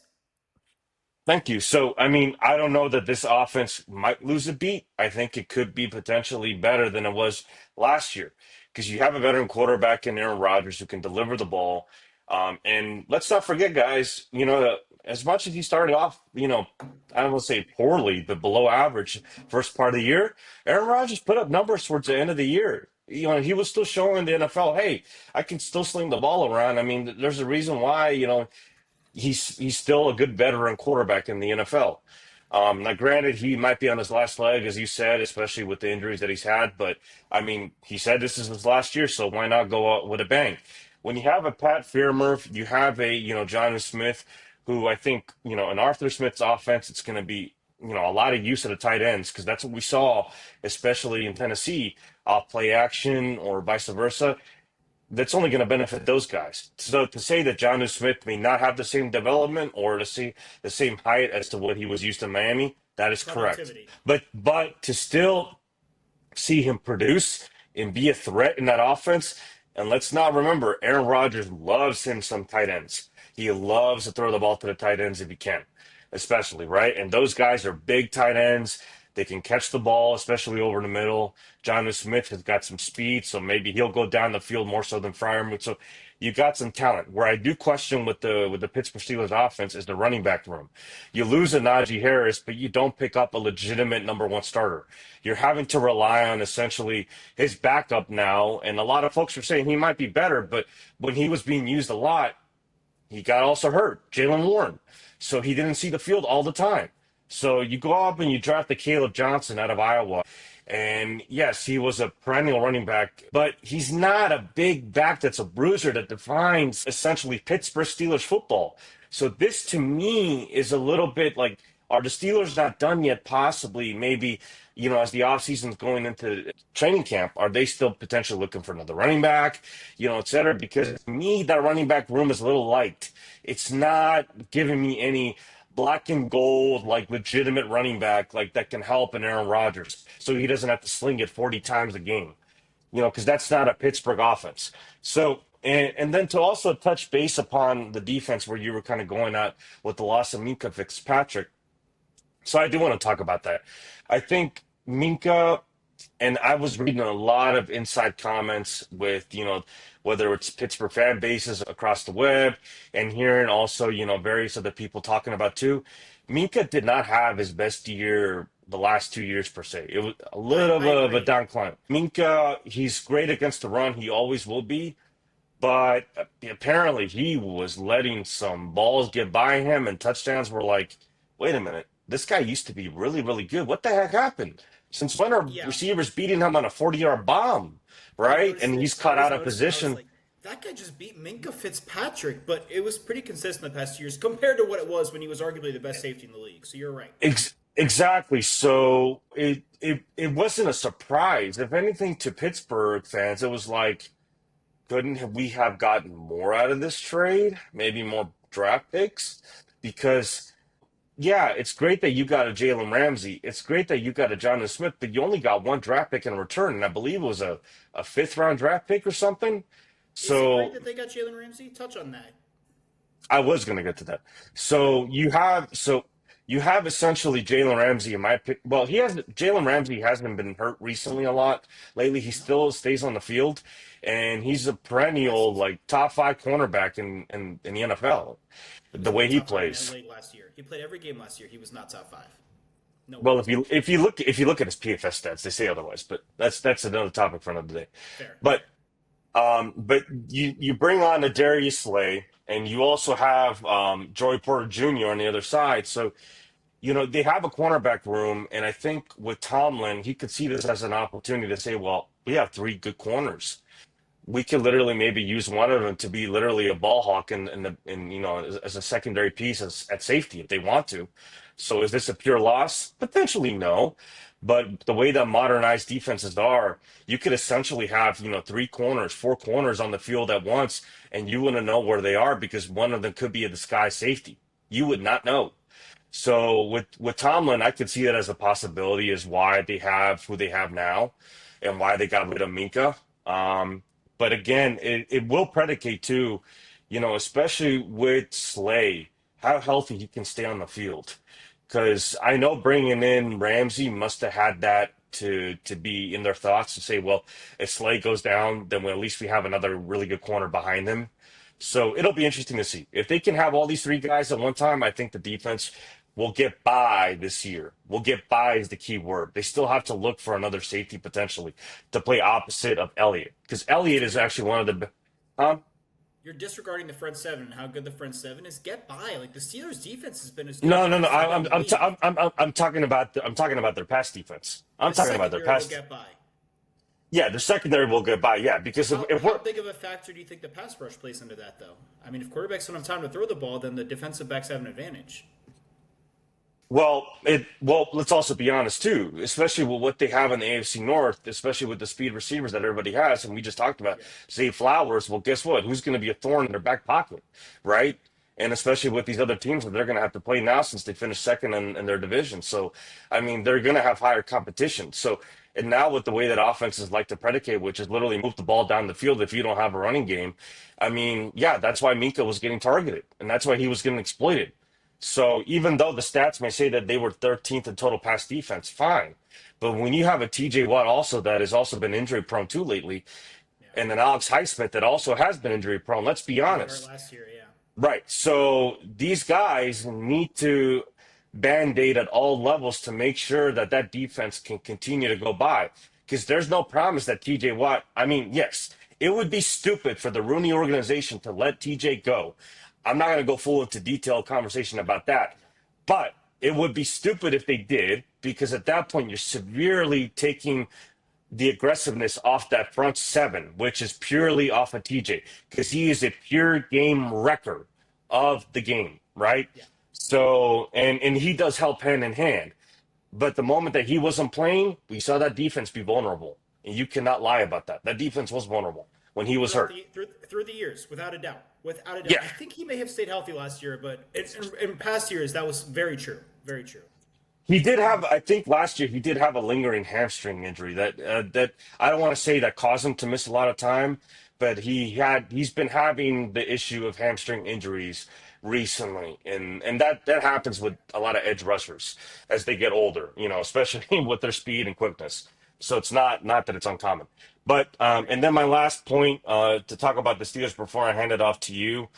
Speaker 2: Thank you. So, I mean, I don't know that this offense might lose a beat. I think it could be potentially better than it was last year because you have a veteran quarterback in Aaron Rodgers who can deliver the ball. And let's not forget, guys, as much as he started off, I don't want to say poorly, but below average first part of the year, Aaron Rodgers put up numbers towards the end of the year. He was still showing the NFL, hey, I can still sling the ball around. I mean, there's a reason why, he's still a good veteran quarterback in the NFL. Now, granted, he might be on his last leg, as you said, especially with the injuries that he's had. But I mean, he said this is his last year, so why not go out with a bang? When you have a Pat Fairmurph, you have a Jonnu Smith, who I think in Arthur Smith's offense, it's going to be a lot of use of the tight ends because that's what we saw, especially in Tennessee, off play action or vice versa. That's only going to benefit those guys. So to say that Jonnu Smith may not have the same development or to see the same height as to what he was used to in Miami, that is correct.
Speaker 1: Productivity.
Speaker 2: But to still see him produce and be a threat in that offense, and let's not remember, Aaron Rodgers loves him some tight ends. He loves to throw the ball to the tight ends if he can, especially, right? And those guys are big tight ends. They can catch the ball, especially over the middle. Jonnu Smith has got some speed, so maybe he'll go down the field more so than Freiermuth. So you got some talent. Where I do question with the Pittsburgh Steelers offense is the running back room. You lose a Najee Harris, but you don't pick up a legitimate number one starter. You're having to rely on essentially his backup now, and a lot of folks are saying he might be better, but when he was being used a lot, he got also hurt, Jalen Warren. So he didn't see the field all the time. So you go up and you draft the Caleb Johnson out of Iowa. And yes, he was a perennial running back, but he's not a big back that's a bruiser that defines essentially Pittsburgh Steelers football. So this to me is a little bit like, are the Steelers not done yet? Possibly, maybe, as the offseason's going into training camp, are they still potentially looking for another running back, et cetera? Because to me, that running back room is a little light. It's not giving me any black and gold, like legitimate running back, like that can help an Aaron Rodgers, so he doesn't have to sling it 40 times a game, because that's not a Pittsburgh offense. So, and then to also touch base upon the defense where you were kind of going at with the loss of Minka Fitzpatrick. So I do want to talk about that. I think Minka, and I was reading a lot of inside comments with, whether it's Pittsburgh fan bases across the web and hearing also, various other people talking about too. Minka did not have his best year the last 2 years per se. It was a little bit of a downcline. Minka, he's great against the run. He always will be. But apparently he was letting some balls get by him and touchdowns were like, wait a minute. This guy used to be really, really good. What the heck happened? Since when are receivers beating him on a 40-yard bomb, right? And he's caught out of position.
Speaker 1: Like, that guy just beat Minka Fitzpatrick, but it was pretty consistent the past 2 years compared to what it was when he was arguably the best safety in the league. So you're right.
Speaker 2: Exactly. So it wasn't a surprise. If anything, to Pittsburgh fans, it was like, couldn't we have gotten more out of this trade? Maybe more draft picks? Because yeah, it's great that you got a Jalen Ramsey. It's great that you got a Jonnu Smith, but you only got one draft pick in return, and I believe it was a fifth-round draft pick or something. So
Speaker 1: is it right that they got Jalen Ramsey? Touch on that.
Speaker 2: I was going to get to that. So you have essentially Jalen Ramsey in my pick. Well, Jalen Ramsey hasn't been hurt recently a lot. Lately, he still stays on the field, and he's a perennial like top 5 cornerback in the NFL. The way he plays.
Speaker 1: Last year. He played every game last year. He was not top 5. No.
Speaker 2: Well, if you look at his PFS stats, they say otherwise. But that's another topic for another day.
Speaker 1: Fair.
Speaker 2: But you bring on a Darius Slay, and you also have Joey Porter Jr. on the other side. So they have a cornerback room, and I think with Tomlin, he could see this as an opportunity to say, well, we have 3 good corners. We could literally maybe use one of them to be literally a ball hawk as a secondary piece at safety if they want to. So is this a pure loss? Potentially no. But the way that modernized defenses are, you could essentially have, 3 corners, 4 corners on the field at once, and you wouldn't know where they are because one of them could be a disguised safety. You would not know. So with Tomlin, I could see that as a possibility is why they have who they have now and why they got rid of Minka. But again, it will predicate too, especially with Slay, how healthy he can stay on the field. Because I know bringing in Ramsey must have had that to be in their thoughts to say, well, if Slay goes down, then at least we have another really good corner behind him. So it'll be interesting to see. If they can have all these three guys at one time, I think the defense will get by this year. Will get by is the key word. They still have to look for another safety potentially to play opposite of Elliott. Because Elliott
Speaker 1: So
Speaker 2: is actually one of the
Speaker 1: you're disregarding the front seven and how good the front seven is. Get by. Like the Steelers' defense has been as good
Speaker 2: no,
Speaker 1: as
Speaker 2: no, no.
Speaker 1: it's been
Speaker 2: I,
Speaker 1: in
Speaker 2: I'm
Speaker 1: the
Speaker 2: I'm, t-
Speaker 1: league.
Speaker 2: I'm talking about I'm talking about their pass defense. I'm
Speaker 1: The
Speaker 2: talking about their
Speaker 1: secondary will
Speaker 2: pass.
Speaker 1: get by.
Speaker 2: Yeah, their secondary will get by. Yeah, because if
Speaker 1: How
Speaker 2: we're
Speaker 1: big of a factor do you think the pass rush plays into that, though? I mean, if quarterbacks don't have time to throw the ball, then the defensive backs have an advantage.
Speaker 2: well, let's also be honest too, especially with what they have in the AFC North, especially with the speed receivers that everybody has, and we just talked about
Speaker 1: Yeah.
Speaker 2: Zay Flowers. Well, guess what? Who's going to be a thorn in their back pocket, right? And especially with these other teams that they're going to have to play now since they finished second in their division. So, I mean, they're going to have higher competition. So, and now with the way that offenses like to predicate, which is literally move the ball down the field if you don't have a running game, I mean, yeah, that's why Minka was getting targeted, and that's why he was getting exploited. So even though the stats may say that they were 13th in total pass defense, fine. But when you have a TJ Watt also that has also been injury prone too lately,
Speaker 1: Yeah.
Speaker 2: and an Alex Highsmith that also has been injury prone, let's be
Speaker 1: He got hurt
Speaker 2: honest.
Speaker 1: last year, yeah.
Speaker 2: Right. So these guys need to band-aid at all levels to make sure that that defense can continue to go by. Because there's no promise that TJ Watt, I mean, yes, it would be stupid for the Rooney organization to let TJ go. I'm not going to go full into detailed conversation about that. But it would be stupid if they did, because at that point, you're severely taking the aggressiveness off that front seven, which is purely off of TJ, because he is a pure game wrecker of the game, right?
Speaker 1: Yeah.
Speaker 2: So, and he does help hand in hand. But the moment that he wasn't playing, we saw that defense be vulnerable. And you cannot lie about that. That defense was vulnerable when he was hurt.
Speaker 1: Through the years, without a doubt. Without a doubt.
Speaker 2: Yeah.
Speaker 1: I think he may have stayed healthy last year, but in past years, that was very true. Very true.
Speaker 2: He did have, I think last year he did have a lingering hamstring injury that I don't want to say that caused him to miss a lot of time, but he's been having the issue of hamstring injuries recently, and that happens with a lot of edge rushers as they get older, especially with their speed and quickness. So it's not that it's uncommon. But and then my last point to talk about the Steelers before I hand it off to you,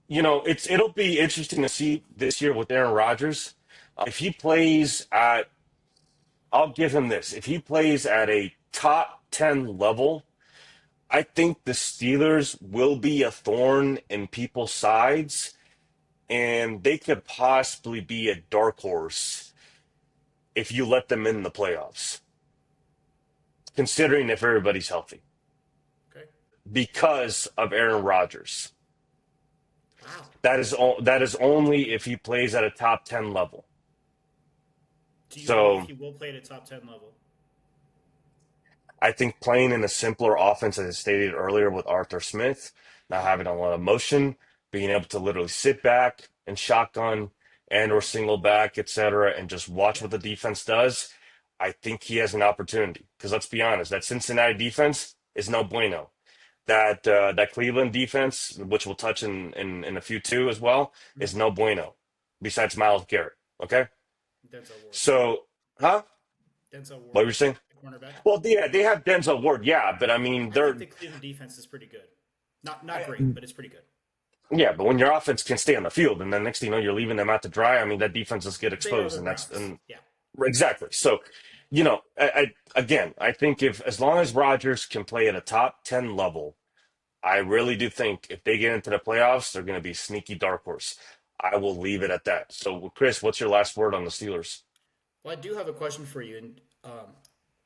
Speaker 2: it'll be interesting to see this year with Aaron Rodgers. If he plays at, I'll give him this. If he plays at a top 10 level, I think the Steelers will be a thorn in people's sides, and they could possibly be a dark horse if you let them in the playoffs, considering if everybody's healthy,
Speaker 1: Okay.
Speaker 2: because of Aaron Rodgers.
Speaker 1: Wow.
Speaker 2: That is only if he plays at a top 10 level.
Speaker 1: Do you believe
Speaker 2: So
Speaker 1: he will play at a top 10 level?
Speaker 2: I think playing in a simpler offense, as I stated earlier, with Arthur Smith, not having a lot of motion, being able to literally sit back and shotgun and or single back, etc., and just watch
Speaker 1: Yeah.
Speaker 2: what the defense does, I think he has an opportunity. Because let's be honest, that Cincinnati defense is no bueno. That Cleveland defense, which we'll touch in a few too as well, is no bueno. Besides Myles Garrett, okay.
Speaker 1: Denzel Ward.
Speaker 2: So, huh?
Speaker 1: Denzel
Speaker 2: What were
Speaker 1: Ward,
Speaker 2: you saying?
Speaker 1: the cornerback.
Speaker 2: Well, yeah, they have Denzel Ward, yeah, but I mean,
Speaker 1: I think
Speaker 2: they're
Speaker 1: the Cleveland defense is pretty good. Not great, but it's pretty good.
Speaker 2: yeah, but when your offense can stay on the field, and then next thing you know, you're leaving them out to dry. I mean, that defense just get
Speaker 1: They are
Speaker 2: exposed,
Speaker 1: the
Speaker 2: and that's
Speaker 1: Browns.
Speaker 2: and
Speaker 1: Yeah.
Speaker 2: exactly. So, I think if as long as Rodgers can play at a top 10 level, I really do think if they get into the playoffs, they're going to be a sneaky dark horse. I will leave it at that. So, Chris, what's your last word on the Steelers?
Speaker 1: Well, I do have a question for you, and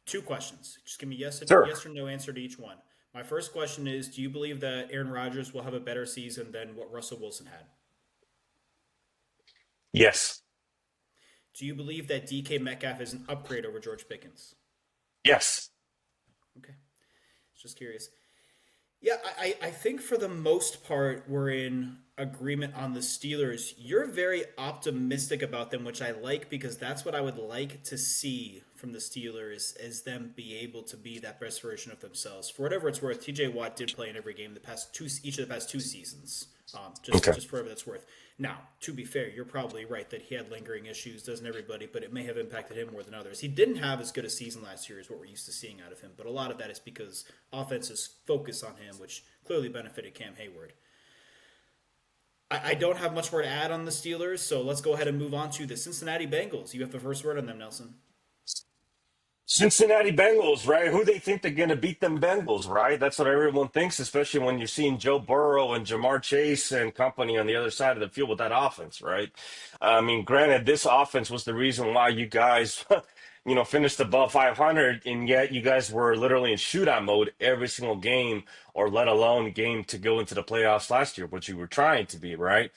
Speaker 1: two questions. Just give me
Speaker 2: Sure.
Speaker 1: yes or no answer to each one. My first question is: do you believe that Aaron Rodgers will have a better season than what Russell Wilson had?
Speaker 2: Yes.
Speaker 1: Do you believe that DK Metcalf is an upgrade over George Pickens?
Speaker 2: Yes.
Speaker 1: Okay, just curious. Yeah, I think for the most part, we're in agreement on the Steelers. You're very optimistic about them, which I like because that's what I would like to see from the Steelers is them be able to be that best version of themselves. For whatever it's worth, TJ Watt did play in every game each of the past two seasons.
Speaker 2: Okay.
Speaker 1: Just for whatever that's worth. Now, to be fair, you're probably right that he had lingering issues, doesn't everybody, but it may have impacted him more than others. He didn't have as good a season last year as what we're used to seeing out of him, but a lot of that is because offenses focus on him, which clearly benefited Cam Hayward. I don't have much more to add on the Steelers, so let's go ahead and move on to the Cincinnati Bengals. You have the first word on them, Nelson.
Speaker 2: Cincinnati Bengals, right? Who they think they're going to beat them Bengals, right? That's what everyone thinks, especially when you're seeing Joe Burrow and Jamar Chase and company on the other side of the field with that offense, right? I mean, granted, this offense was the reason why you guys, finished above 500, and yet you guys were literally in shootout mode every single game, or let alone game to go into the playoffs last year, which you were trying to be, right?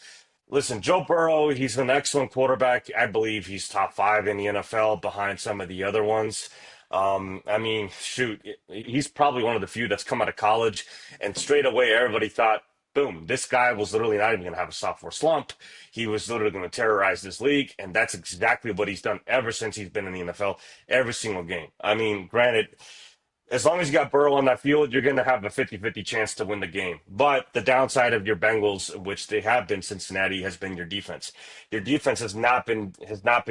Speaker 2: Listen, Joe Burrow, he's an excellent quarterback. I believe he's top five in the NFL behind some of the other ones. I mean, shoot, he's probably one of the few that's come out of college, and straight away everybody thought, boom, this guy was literally not even going to have a sophomore slump. He was literally going to terrorize this league, and that's exactly what he's done ever since he's been in the NFL, every single game. I mean, granted, as long as you got Burrow on that field, you're going to have a 50-50 chance to win the game. But the downside of your Bengals, which they have been Cincinnati, has been your defense. Your defense has not been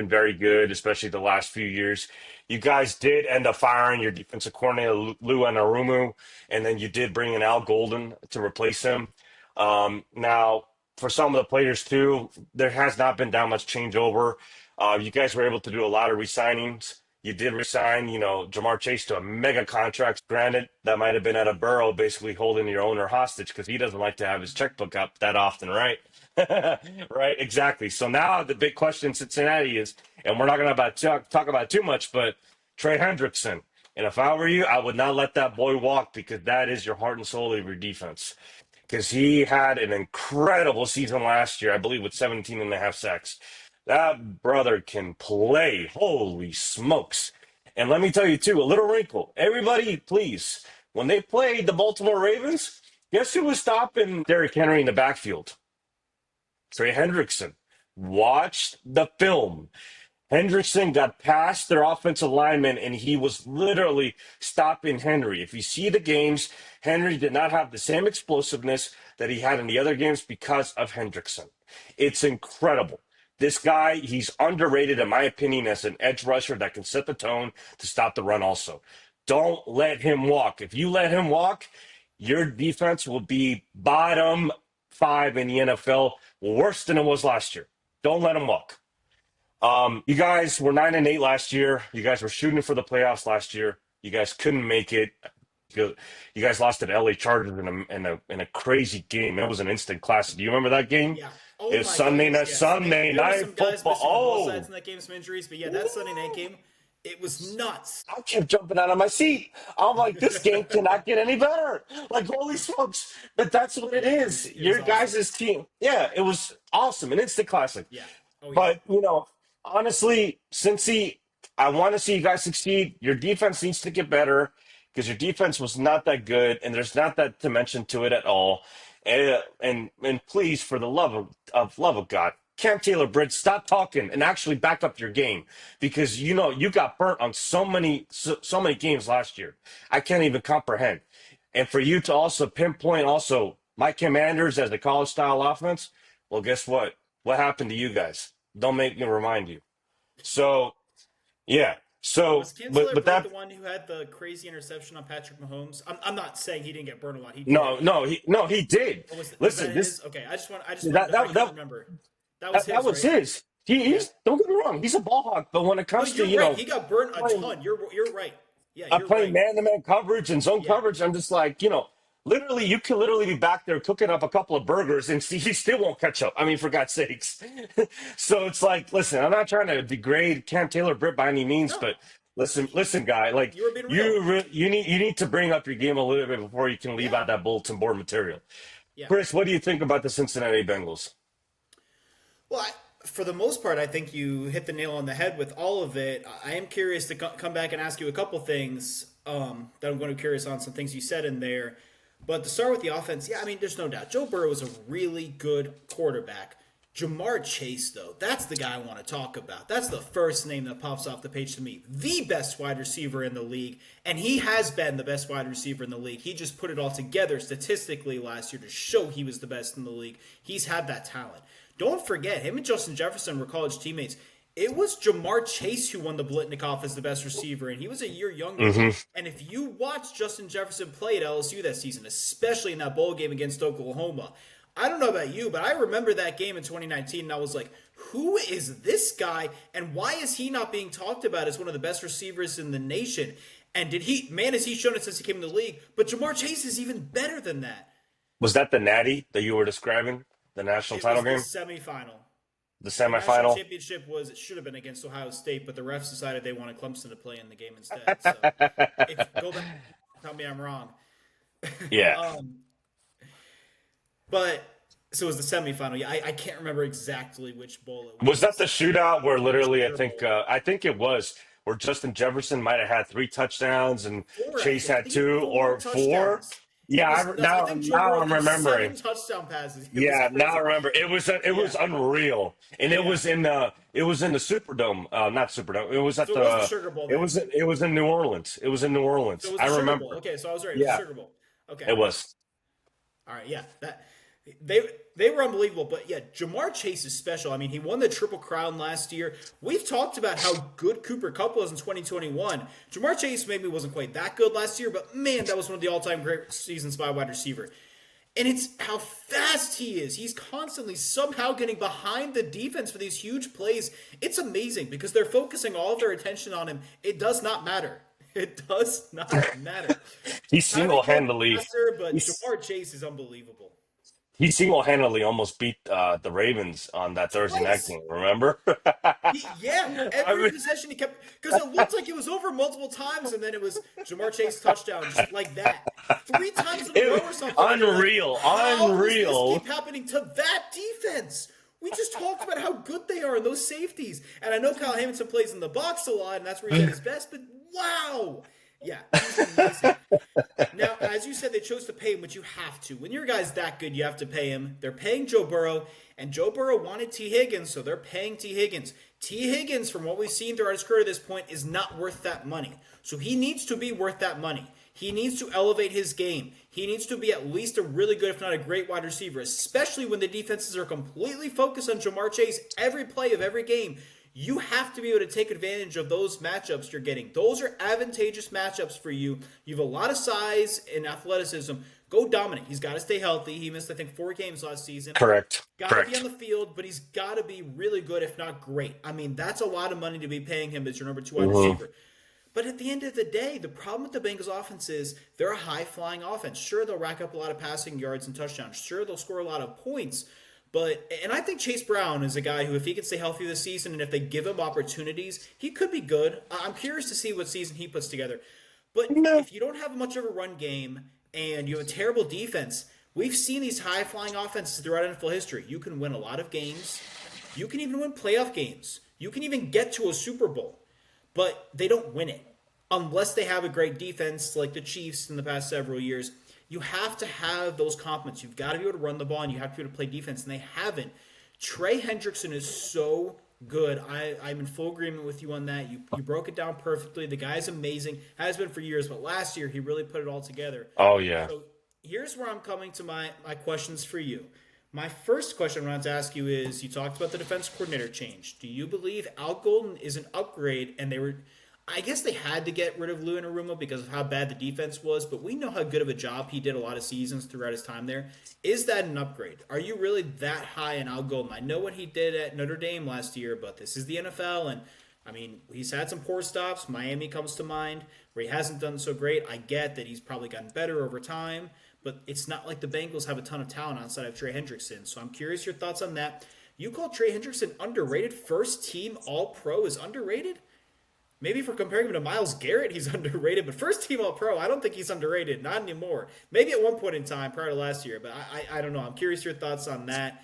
Speaker 2: very good, especially the last few years. You guys did end up firing your defensive coordinator Lou Anarumu, and then you did bring in Al Golden to replace him. Now, for some of the players too, there has not been that much changeover. You guys were able to do a lot of re-signings. You did resign, Jamar Chase to a mega contract. Granted, that might have been at a Burrow, basically holding your owner hostage because he doesn't like to have his checkbook up that often, right? Right, exactly. So now the big question in Cincinnati is, and we're not going to talk about it too much, but Trey Hendrickson. And if I were you, I would not let that boy walk because that is your heart and soul of your defense. Because he had an incredible season last year, I believe, with 17 and a half sacks. That brother can play. Holy smokes. And let me tell you, too, a little wrinkle. Everybody, please, when they played the Baltimore Ravens, guess who was stopping Derrick Henry in the backfield? Trey Hendrickson. Watch the film. Hendrickson got past their offensive lineman, and he was literally stopping Henry. If you see the games, Henry did not have the same explosiveness that he had in the other games because of Hendrickson. It's incredible. This guy, he's underrated, in my opinion, as an edge rusher that can set the tone to stop the run also. Don't let him walk. If you let him walk, your defense will be bottom five in the NFL, worse than it was last year. Don't let him walk. You guys were 9-8 last year. You guys were shooting for the playoffs last year. You guys couldn't make it. You guys lost to the LA Chargers in a crazy game. It was an instant classic. Do you remember that game?
Speaker 1: Yeah.
Speaker 2: It was Sunday night,
Speaker 1: Yes.
Speaker 2: Sunday
Speaker 1: There were
Speaker 2: night
Speaker 1: some guys
Speaker 2: football.
Speaker 1: missing on both
Speaker 2: Oh,
Speaker 1: sides in that game, some injuries, but yeah, that Sunday night game, it was nuts.
Speaker 2: I kept jumping out of my seat. I'm like, this game cannot get any better. Like, holy smokes. But that's what it is.
Speaker 1: It was
Speaker 2: Your
Speaker 1: awesome.
Speaker 2: guys' team. Yeah, it was awesome. An instant classic.
Speaker 1: Yeah. Oh yeah.
Speaker 2: But, honestly, Cincy, I want to see you guys succeed. Your defense needs to get better because your defense was not that good, and there's not that dimension to it at all. And please, for the love of God, Cam Taylor-Britt, stop talking and actually back up your game because you got burnt on so many games last year. I can't even comprehend. And for you to also pinpoint also my Commanders as the college style offense, well, guess what? What happened to you guys? Don't make me remind you. So yeah. So
Speaker 1: Was Cam
Speaker 2: but
Speaker 1: Taylor-Britt
Speaker 2: that
Speaker 1: the one who had the crazy interception on Patrick Mahomes? I'm not saying he didn't get burned a lot. He did.
Speaker 2: no, he did.
Speaker 1: Or was
Speaker 2: Listen,
Speaker 1: that his?
Speaker 2: this
Speaker 1: Okay, I just want
Speaker 2: that
Speaker 1: I
Speaker 2: that
Speaker 1: can't
Speaker 2: that
Speaker 1: remember. That was
Speaker 2: that
Speaker 1: his,
Speaker 2: was
Speaker 1: right?
Speaker 2: his.
Speaker 1: Yeah.
Speaker 2: He's don't get me wrong, he's a ball hawk, but when it
Speaker 1: No,
Speaker 2: comes to,
Speaker 1: you're right. He got burnt a
Speaker 2: playing
Speaker 1: ton. You're right. Yeah,
Speaker 2: I'm
Speaker 1: you're
Speaker 2: playing
Speaker 1: right.
Speaker 2: man-to-man coverage and zone
Speaker 1: Yeah.
Speaker 2: coverage. I'm just like, literally, you could literally be back there cooking up a couple of burgers and see he still won't catch up. I mean, for God's sakes. So it's like, listen, I'm not trying to degrade Cam Taylor-Britt by any means,
Speaker 1: No,
Speaker 2: but listen, guy, like
Speaker 1: you were being real.
Speaker 2: you need to bring up your game a little bit before you can leave
Speaker 1: Yeah.
Speaker 2: out that bulletin board material.
Speaker 1: Yeah.
Speaker 2: Chris, what do you think about the Cincinnati Bengals?
Speaker 1: Well, for the most part, I think you hit the nail on the head with all of it. I am curious to come back and ask you a couple things that I'm going to be curious on, some things you said in there. But to start with the offense, yeah, I mean, there's no doubt. Joe Burrow is a really good quarterback. Jamar Chase, though, that's the guy I want to talk about. That's the first name that pops off the page to me. The best wide receiver in the league, and he has been the best wide receiver in the league. He just put it all together statistically last year to show he was the best in the league. He's had that talent. Don't forget, him and Justin Jefferson were college teammates. It was Jamar Chase who won the Blitnikoff as the best receiver, and he was a year younger. And if you watch Justin Jefferson play at LSU that season, especially in that bowl game against Oklahoma, I don't know about you, but I remember that game in 2019, and I was like, who is this guy, and why is he not being talked about as one of the best receivers in the nation? And has he shown it since he came in the league? But Jamar Chase is even better than that.
Speaker 2: Was that the Natty that you were describing? The national
Speaker 1: It
Speaker 2: title
Speaker 1: was the
Speaker 2: game?
Speaker 1: semifinal.
Speaker 2: The
Speaker 1: The national
Speaker 2: semifinal?
Speaker 1: championship it should have been against Ohio State, but the refs decided they wanted Clemson to play in the game instead. So if go back, tell me I'm wrong.
Speaker 2: Yeah.
Speaker 1: Um, but so it was the semifinal. Yeah, I can't remember exactly which bowl it
Speaker 2: Was that the
Speaker 1: was.
Speaker 2: shootout where
Speaker 1: The
Speaker 2: literally
Speaker 1: Sugar Bowl.
Speaker 2: I think it was where Justin Jefferson might have had 3 touchdowns and
Speaker 1: Four,
Speaker 2: Chase
Speaker 1: actually. I
Speaker 2: had
Speaker 1: think he had
Speaker 2: two
Speaker 1: four
Speaker 2: or four?
Speaker 1: touchdowns. It
Speaker 2: Yeah,
Speaker 1: was I
Speaker 2: now
Speaker 1: think Joe
Speaker 2: now
Speaker 1: Burrow
Speaker 2: I'm
Speaker 1: threw
Speaker 2: remembering.
Speaker 1: 7 touchdown passes. It was
Speaker 2: Yeah, now I
Speaker 1: crazy.
Speaker 2: remember. It
Speaker 1: Yeah,
Speaker 2: was unreal, and
Speaker 1: yeah.
Speaker 2: it was in the Superdome, not Superdome. It was at
Speaker 1: So it was the Sugar Bowl then.
Speaker 2: it was in New Orleans. It was in New
Speaker 1: So it
Speaker 2: Orleans.
Speaker 1: was
Speaker 2: I
Speaker 1: the Sugar Bowl.
Speaker 2: remember.
Speaker 1: Okay, so I was right. It was the
Speaker 2: Yeah,
Speaker 1: Sugar Bowl. Okay.
Speaker 2: it was.
Speaker 1: All right, yeah, that they they were unbelievable, but yeah, Jamar Chase is special. I mean, he won the Triple Crown last year. We've talked about how good Cooper Kupp was in 2021. Jamar Chase maybe wasn't quite that good last year, but man, that was one of the all-time great seasons by a wide receiver. And it's how fast he is. He's constantly somehow getting behind the defense for these huge plays. It's amazing because they're focusing all of their attention on him. It does not matter. It does not matter.
Speaker 2: He
Speaker 1: Tyreek Hill
Speaker 2: single-handedly
Speaker 1: faster, but
Speaker 2: he's
Speaker 1: Jamar Chase is unbelievable.
Speaker 2: he single-handedly almost beat the Ravens on that Thursday night
Speaker 1: Twice.
Speaker 2: game. Remember?
Speaker 1: Yeah,
Speaker 2: I
Speaker 1: every
Speaker 2: mean,
Speaker 1: possession he kept because it looked like it was over multiple times, and then it was Jamar Chase touchdown, just like that, 3 times in a row
Speaker 2: it,
Speaker 1: or something. And you're like,
Speaker 2: unreal,
Speaker 1: how does this
Speaker 2: unreal.
Speaker 1: keep happening to that defense? We just talked about how good they are in those safeties, and I know Kyle Hamilton plays in the box a lot, and that's where he's at his best. But wow, yeah, he's amazing. Now, as you said, they chose to pay him, but you have to. When your guy's that good, you have to pay him. They're paying Joe Burrow, and Joe Burrow wanted T. Higgins, so they're paying T. Higgins. T. Higgins, from what we've seen throughout his career to this point, is not worth that money. So he needs to be worth that money. He needs to elevate his game. He needs to be at least a really good, if not a great wide receiver, especially when the defenses are completely focused on Jamar Chase every play of every game. You have to be able to take advantage of those matchups you're getting. Those are advantageous matchups for you. You have a lot of size and athleticism. Go dominate. He's got to stay healthy. He missed, I think, 4 games last season.
Speaker 2: Correct.
Speaker 1: Got to be on
Speaker 2: Correct.
Speaker 1: the field, but he's got to be really good, if not great. I mean, that's a lot of money to be paying him as your number 2 wide
Speaker 2: Hmm.
Speaker 1: receiver. But at the end of the day, the problem with the Bengals offense is they're a high-flying offense. Sure, they'll rack up a lot of passing yards and touchdowns. Sure, they'll score a lot of points. And I think Chase Brown is a guy who, if he can stay healthy this season and if they give him opportunities, he could be good. I'm curious to see what season he puts together. But
Speaker 2: No.
Speaker 1: if you don't have much of a run game and you have a terrible defense, we've seen these high-flying offenses throughout NFL history. You can win a lot of games. You can even win playoff games. You can even get to a Super Bowl. But they don't win it unless they have a great defense like the Chiefs in the past several years. You have to have those compliments. You've got to be able to run the ball, and you have to be able to play defense, and they haven't. Trey Hendrickson is so good. I'm in full agreement with you on that. You broke it down perfectly. The guy's amazing. Has been for years, but last year he really put it all together.
Speaker 2: Oh yeah.
Speaker 1: So here's where I'm coming to my questions for you. My first question I wanted to ask you is, you talked about the defense coordinator change. Do you believe Al Golden is an upgrade? And I guess they had to get rid of Lou Anarumo because of how bad the defense was, but we know how good of a job he did a lot of seasons throughout his time there. Is that an upgrade? Are you really that high in Al Golden? I know what he did at Notre Dame last year, but this is the NFL, and I mean, he's had some poor stops. Miami comes to mind, where he hasn't done so great. I get that he's probably gotten better over time, but it's not like the Bengals have a ton of talent outside of Trey Hendrickson. So I'm curious your thoughts on that. You call Trey Hendrickson underrated? First team All-Pro is underrated? Maybe if we're comparing him to Myles Garrett, he's underrated. But first team All-Pro, I don't think he's underrated. Not anymore. Maybe at one point in time prior to last year. But I don't know. I'm curious your thoughts on that.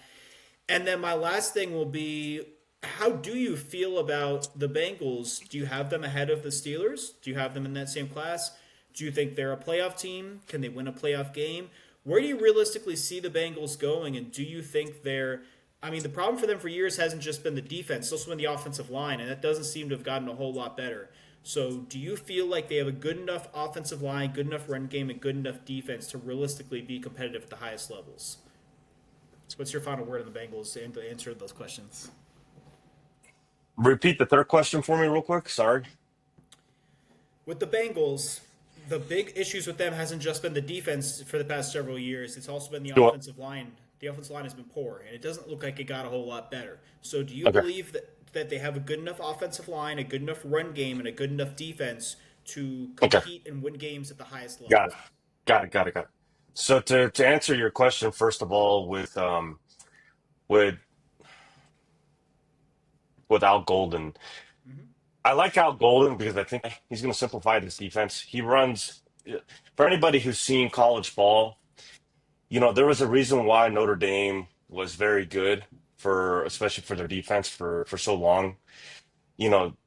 Speaker 1: And then my last thing will be, how do you feel about the Bengals? Do you have them ahead of the Steelers? Do you have them in that same class? Do you think they're a playoff team? Can they win a playoff game? Where do you realistically see the Bengals going? And do you think they're... I mean, the problem for them for years hasn't just been the defense. It's also been the offensive line, and that doesn't seem to have gotten a whole lot better. So do you feel like they have a good enough offensive line, good enough run game, and good enough defense to realistically be competitive at the highest levels? What's your final word on the Bengals and to answer those questions?
Speaker 2: Repeat the third question for me real quick. Sorry.
Speaker 1: With the Bengals, the big issues with them hasn't just been the defense for the past several years. It's also been the
Speaker 2: Sure.
Speaker 1: offensive line. the offensive line has been poor, and it doesn't look like it got a whole lot better. So do you
Speaker 2: Okay.
Speaker 1: believe that they have a good enough offensive line, a good enough run game, and a good enough defense to
Speaker 2: Okay.
Speaker 1: compete and win games at the highest
Speaker 2: Got it.
Speaker 1: levels?
Speaker 2: Got it. So to answer your question, first of all, with with Al Golden,
Speaker 1: Hmm.
Speaker 2: I like Al Golden because I think he's going to simplify this defense. He runs for anybody who's seen college ball. There was a reason why Notre Dame was very good for, especially for their defense for so long.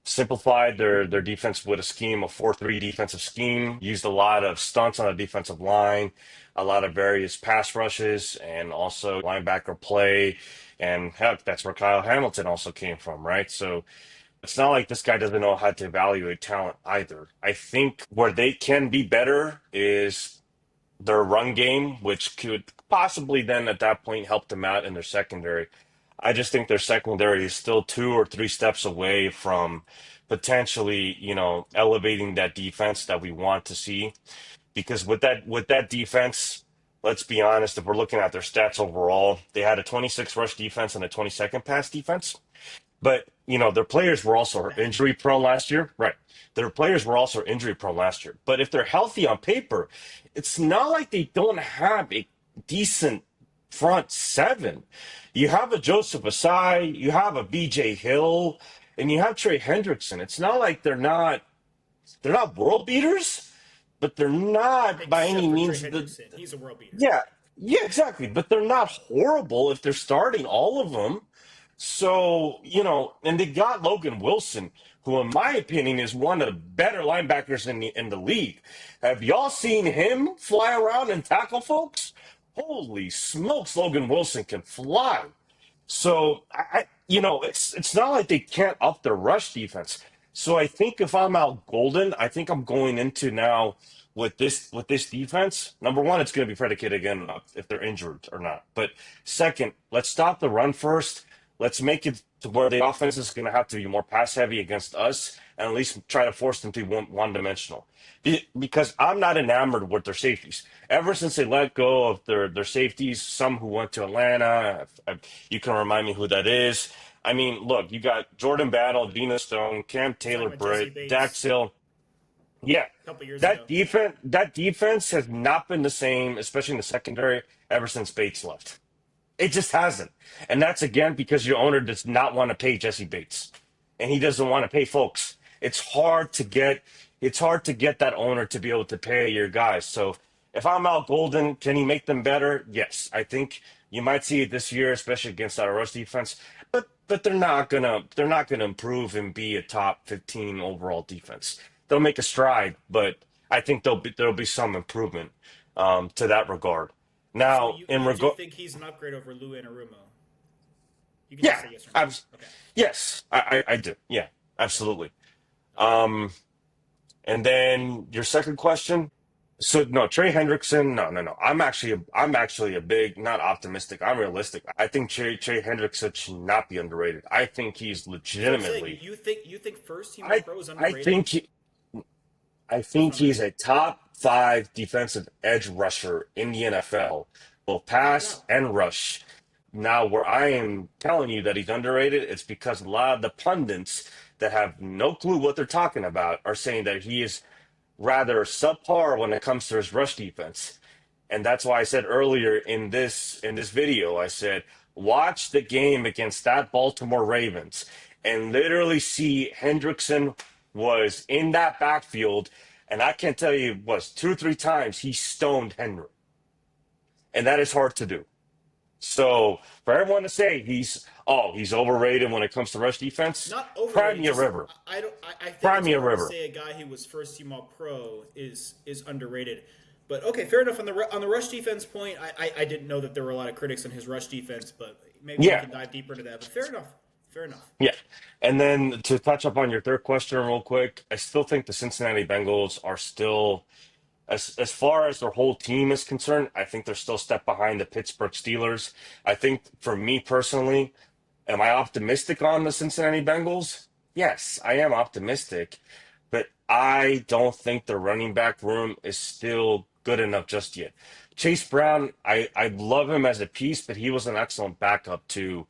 Speaker 2: Simplified their defense with a scheme, a 4-3 defensive scheme, used a lot of stunts on the defensive line, a lot of various pass rushes, and also linebacker play. And heck, that's where Kyle Hamilton also came from, right? So it's not like this guy doesn't know how to evaluate talent either. I think where they can be better is their run game, which could possibly then at that point help them out in their secondary. I just think their secondary is still 2 or 3 steps away from potentially, elevating that defense that we want to see. Because with that defense, let's be honest, if we're looking at their stats overall, they had a 26 rush defense and a 22nd pass defense. But their players were
Speaker 1: It's
Speaker 2: also
Speaker 1: bad.
Speaker 2: injury prone last year. Right. Their players were also injury prone last year. But if they're healthy on paper, it's not like they don't have a decent front seven. You have a Joseph Asai, you have a BJ Hill, and you have Trey Hendrickson. It's not like they're not world beaters, but they're not by any
Speaker 1: Except for Trey
Speaker 2: means the
Speaker 1: Hendrickson. He's a world beater.
Speaker 2: yeah, yeah, exactly. But they're not horrible if they're starting all of them. So, and they got Logan Wilson, who, in my opinion, is one of the better linebackers in the league. Have y'all seen him fly around and tackle folks? Holy smokes, Logan Wilson can fly. So it's not like they can't up their rush defense. So I think if I'm out Golden, I think I'm going into now with this defense. Number one, it's going to be predicated again if they're injured or not. But second, let's stop the run first. Let's make it to where the offense is going to have to be more pass heavy against us, and at least try to force them to be one dimensional. Because I'm not enamored with their safeties. Ever since they let go of their safeties, some who went to Atlanta, you can remind me who that is. I mean, look, you got Jordan Battle, Dina Stone, Cam
Speaker 1: You're talking
Speaker 2: Taylor
Speaker 1: about Jesse
Speaker 2: Britt, Dax
Speaker 1: Bates
Speaker 2: Hill. Yeah,
Speaker 1: a couple years ago.
Speaker 2: that defense has not been the same, especially in the secondary, ever since Bates left. It just hasn't. And that's again because your owner does not want to pay Jesse Bates. And he doesn't want to pay folks. It's hard to get that owner to be able to pay your guys. So if I'm Al Golden, can he make them better? Yes. I think you might see it this year, especially against our rush defense. But they're not gonna improve and be a top 15 overall defense. They'll make a stride, but I think there'll be some improvement to that regard.
Speaker 1: So
Speaker 2: Now, in
Speaker 1: you do
Speaker 2: regard,
Speaker 1: think he's an upgrade over Lou Anarumo? You can just
Speaker 2: yeah,
Speaker 1: say yes or no.
Speaker 2: abs-
Speaker 1: Okay.
Speaker 2: yes, I do. Yeah, absolutely.
Speaker 1: Okay.
Speaker 2: Um, and then your second question. So no, Trey Hendrickson. No. I'm actually a big, not optimistic. I'm realistic. I think Trey Hendrickson should not be underrated. I think he's
Speaker 1: So I'm saying
Speaker 2: legitimately.
Speaker 1: you think first team All
Speaker 2: I
Speaker 1: Pro is
Speaker 2: I
Speaker 1: underrated?
Speaker 2: think he, I
Speaker 1: That's
Speaker 2: think
Speaker 1: what I'm
Speaker 2: he's
Speaker 1: asking.
Speaker 2: a top 5 defensive edge rusher in the NFL, both
Speaker 1: Fair
Speaker 2: pass
Speaker 1: enough.
Speaker 2: and rush. Now, where I am telling you that he's underrated, it's because a lot of the pundits that have no clue what they're talking about are saying that he is rather subpar when it comes to his rush defense. And that's why I said earlier in this video, I said, watch the game against that Baltimore Ravens and literally see Hendrickson was in that backfield, and I can tell you was 2 or 3 times he stoned Henry. And that is hard to do. So for everyone to say he's overrated when it comes to rush defense,
Speaker 1: Not
Speaker 2: cry
Speaker 1: overrated.
Speaker 2: me a
Speaker 1: Just
Speaker 2: river.
Speaker 1: I don't. I think
Speaker 2: Cry
Speaker 1: it's
Speaker 2: me a
Speaker 1: hard to
Speaker 2: river.
Speaker 1: say a guy who was first team All Pro is underrated. But okay, fair enough. On the rush defense point, I didn't know that there were a lot of critics on his rush defense, but maybe we
Speaker 2: Yeah.
Speaker 1: can dive deeper into that. But fair enough. Fair enough.
Speaker 2: Yeah. And then to touch up on your third question real quick, I still think the Cincinnati Bengals are still, as far as their whole team is concerned, I think they're still a step behind the Pittsburgh Steelers. I think for me personally, am I optimistic on the Cincinnati Bengals? Yes, I am optimistic, but I don't think the running back room is still good enough just yet. Chase Brown, I love him as a piece, but he was an excellent backup to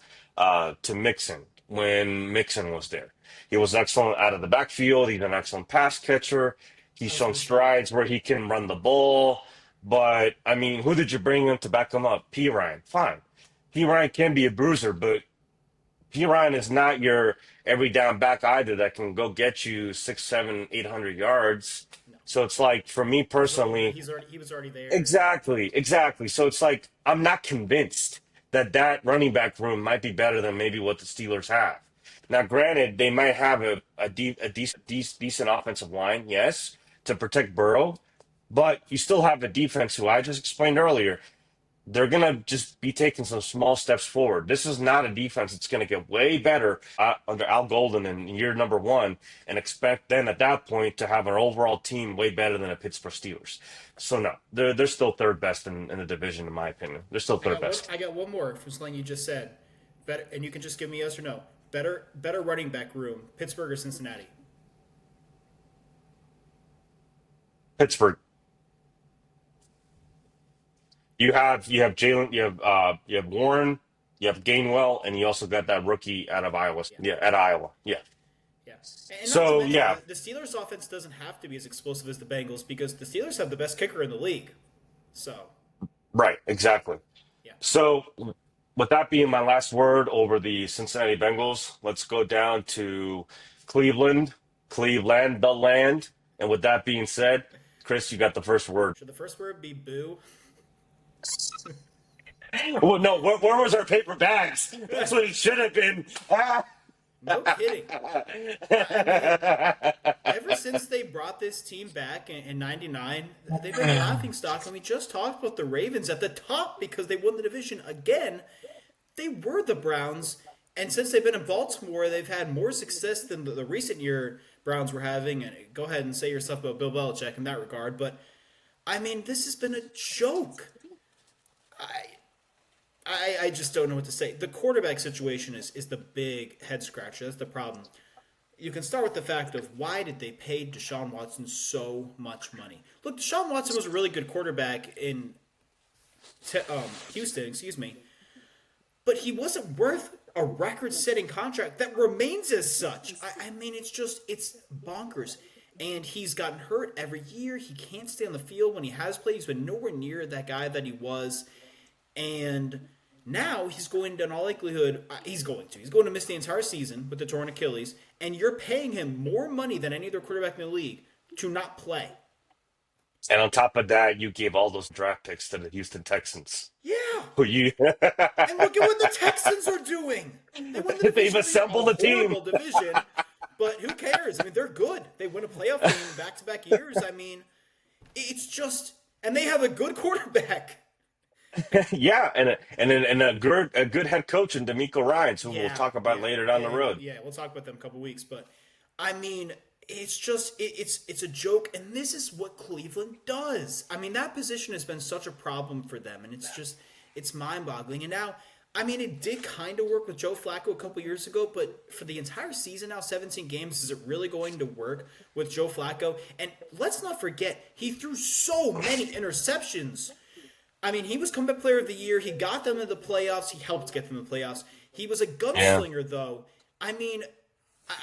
Speaker 2: Mixon when Mixon was there. He was excellent out of the backfield. He's an excellent pass catcher. He's
Speaker 1: I was
Speaker 2: shown
Speaker 1: going to say,
Speaker 2: strides where he can run the ball. But I mean, who did you bring in to back him up? P. Ryan. Fine. P. Ryan can be a bruiser, but P. Ryan is not your every down back either that can go get you 6, 7, 800 yards.
Speaker 1: no.
Speaker 2: So it's like for me
Speaker 1: He's older.
Speaker 2: personally,
Speaker 1: He was already there.
Speaker 2: exactly, exactly. So it's like I'm not convinced that that running back room might be better than maybe what the Steelers have. Now, granted, they might have decent offensive line, yes, to protect Burrow, but you still have the defense who I just explained earlier. They're going to just be taking some small steps forward. This is not a defense that's going to get way better under Al Golden in year number one and expect then at that point to have an overall team way better than the Pittsburgh Steelers. So, no, they're still third best in the division, in my opinion. They're still third best.
Speaker 1: I got one more from something you just said. Better, and you can just give me yes or no. Better running back room, Pittsburgh or Cincinnati?
Speaker 2: Pittsburgh. You have Jalen, you have Warren, you have Gainwell, and you also got that rookie out of Iowa.
Speaker 1: Yeah.
Speaker 2: Yeah, at Iowa. Yeah.
Speaker 1: Yeah. And not to
Speaker 2: So
Speaker 1: mention,
Speaker 2: yeah,
Speaker 1: the Steelers' offense doesn't have to be as explosive as the Bengals because the Steelers have the best kicker in the league. So,
Speaker 2: right, exactly.
Speaker 1: yeah.
Speaker 2: So with that being my last word over the Cincinnati Bengals, let's go down to Cleveland, Cleveland, the land. And with that being said, Chris, you got the first word.
Speaker 1: Should the first word be boo?
Speaker 2: Well, no, where was our paper bags? That's what it should have been.
Speaker 1: No kidding. I mean, ever since they brought this team back in '99, they've been a laughing stock. And we just talked about the Ravens at the top because they won the division again. They were the Browns, and since they've been in Baltimore, they've had more success than the recent year Browns were having. And go ahead and say your stuff about Bill Belichick in that regard, but I mean, this has been a joke. I just don't know what to say. The quarterback situation is the big head scratcher. That's the problem. You can start with the fact of why did they pay Deshaun Watson so much money? Look, Deshaun Watson was a really good quarterback in Houston, but he wasn't worth a record-setting contract that remains as such. I mean, it's bonkers. And he's gotten hurt every year. He can't stay on the field when he has played. He's been nowhere near that guy that he was. And now he's going to, in all likelihood, he's going to miss the entire season with the torn Achilles. And you're paying him more money than any other quarterback in the league to not play.
Speaker 2: And on top of that, you gave all those draft picks to the Houston Texans.
Speaker 1: Yeah.
Speaker 2: Who you
Speaker 1: And look at what the Texans are doing. They won the
Speaker 2: They've
Speaker 1: division,
Speaker 2: assembled a team.
Speaker 1: horrible division, but who cares? I mean, they're good. They win a playoff game back-to-back years. I mean, it's just, and they have a good quarterback.
Speaker 2: Yeah, and a good head coach in D'Amico Ryans, who we'll talk about later down the road.
Speaker 1: Yeah, we'll talk about them in a couple weeks. But I mean, it's just it's a joke, and this is what Cleveland does. I mean, that position has been such a problem for them, and it's mind-boggling. And now, I mean, it did kind of work with Joe Flacco a couple years ago, but for the entire season now, 17 games, is it really going to work with Joe Flacco? And let's not forget, he threw so many interceptions. I mean, he was comeback player of the year. He got them to the playoffs. He helped get them to the playoffs. He was a gunslinger, though. I mean,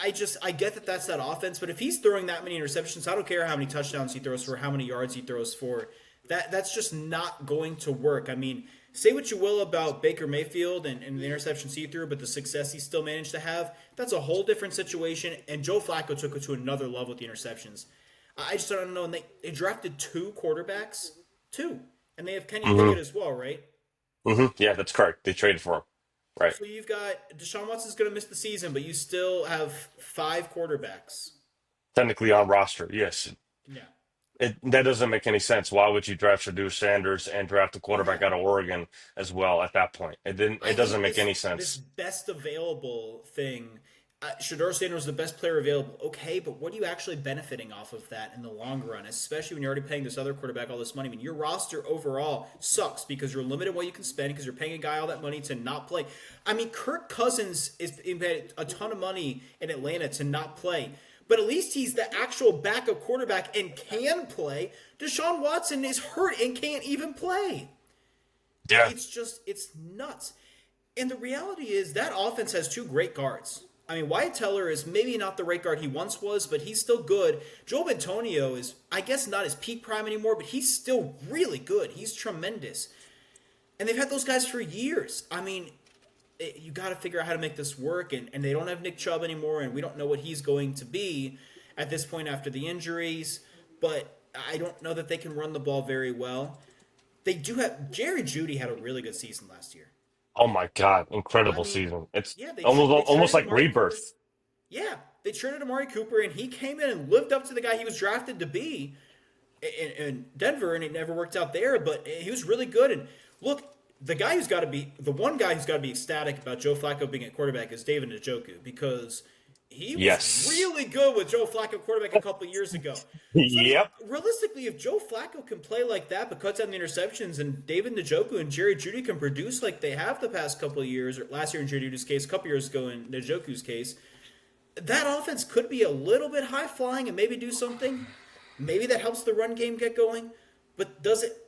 Speaker 1: I get that that's that offense, but if he's throwing that many interceptions, I don't care how many touchdowns he throws for, how many yards he throws for. That's just not going to work. I mean, say what you will about Baker Mayfield and the interceptions he threw, but the success he still managed to have, that's a whole different situation, and Joe Flacco took it to another level with the interceptions. I just don't know. And they drafted two quarterbacks. And they have Kenny Pickett as well, right?
Speaker 2: Mm-hmm. Yeah, that's correct. They traded for him. Right.
Speaker 1: So you've got Deshaun Watson's going to miss the season, but you still have 5 quarterbacks.
Speaker 2: Technically on roster, yes.
Speaker 1: Yeah.
Speaker 2: That doesn't make any sense. Why would you draft Shedeur Sanders and draft a quarterback out of Oregon as well at that point? It doesn't make any sense.
Speaker 1: This best available thing, Shedeur Sanders was the best player available. Okay, but what are you actually benefiting off of that in the long run, especially when you're already paying this other quarterback all this money? I mean, your roster overall sucks because you're limited what you can spend because you're paying a guy all that money to not play. I mean, Kirk Cousins is paid a ton of money in Atlanta to not play. but at least he's the actual backup quarterback and can play. Deshaun Watson is hurt and can't even play.
Speaker 2: Yeah.
Speaker 1: It's nuts. And the reality is that offense has two great guards. I mean, Wyatt Teller is maybe not the right guard he once was, but he's still good. Joe Antonio is, I guess, not his peak prime anymore, but he's still really good. He's tremendous. And they've had those guys for years. I mean, you got to figure out how to make this work, and they don't have Nick Chubb anymore, and we don't know what he's going to be at this point after the injuries, but I don't know that they can run the ball very well. They do have, Jerry Jeudy had a really good season last year.
Speaker 2: Oh my God, incredible season! It's almost like
Speaker 1: Amari Cooper.
Speaker 2: rebirth.
Speaker 1: Yeah, they traded Amari Cooper, and he came in and lived up to the guy he was drafted to be in Denver, and it never worked out there, but he was really good. And look, the one guy who's got to be ecstatic about Joe Flacco being at quarterback is David Njoku, because he was really good with Joe Flacco quarterback a couple of years ago. So
Speaker 2: Yep.
Speaker 1: realistically, if Joe Flacco can play like that but cuts down the interceptions, and David Njoku and Jerry Jeudy can produce like they have the past couple of years, or last year in Jerry Jeudy's case, a couple years ago in Njoku's case, that offense could be a little bit high-flying and maybe do something. Maybe that helps the run game get going. But does it?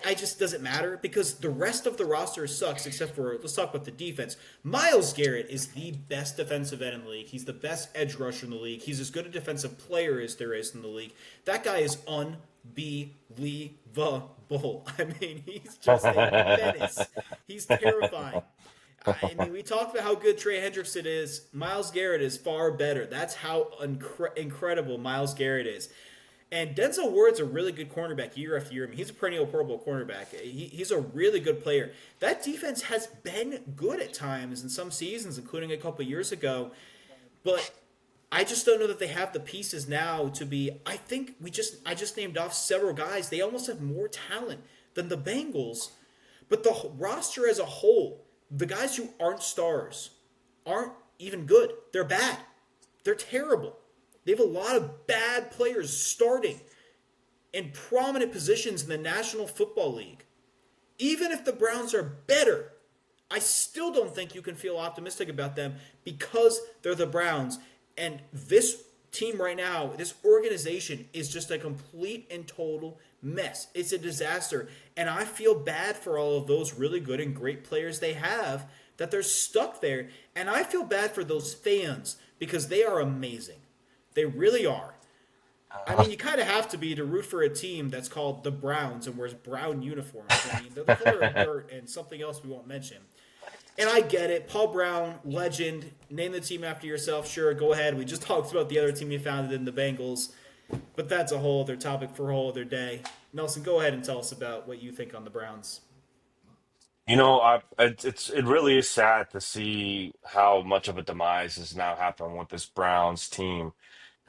Speaker 1: I just doesn't matter, because the rest of the roster sucks except for, let's talk about the defense. Myles Garrett is the best defensive end in the league. He's the best edge rusher in the league. He's as good a defensive player as there is in the league. That guy is unbelievable. I mean, he's just a menace. He's terrifying. I mean, we talked about how good Trey Hendrickson is. Myles Garrett is far better. That's how incredible Myles Garrett is. And Denzel Ward's a really good cornerback year after year. I mean, he's a perennial Pro Bowl cornerback. He's a really good player. That defense has been good at times in some seasons, including a couple years ago. But I just don't know that they have the pieces now to be. I think I just named off several guys. They almost have more talent than the Bengals. But the roster as a whole, the guys who aren't stars, aren't even good. They're bad. They're terrible. They have a lot of bad players starting in prominent positions in the National Football League. Even if the Browns are better, I still don't think you can feel optimistic about them, because they're the Browns. And this team right now, this organization, is just a complete and total mess. It's a disaster. And I feel bad for all of those really good and great players they have, that they're stuck there. And I feel bad for those fans, because they are amazing. They really are. I mean, you kind of have to be to root for a team that's called the Browns and wears brown uniforms. I mean, they're the color of dirt and something else we won't mention. And I get it. Paul Brown, legend. Name the team after yourself. Sure, go ahead. We just talked about the other team you founded in the Bengals. But that's a whole other topic for a whole other day. Nelson, go ahead and tell us about what you think on the Browns.
Speaker 2: You know, it really is sad to see how much of a demise has now happened with this Browns team.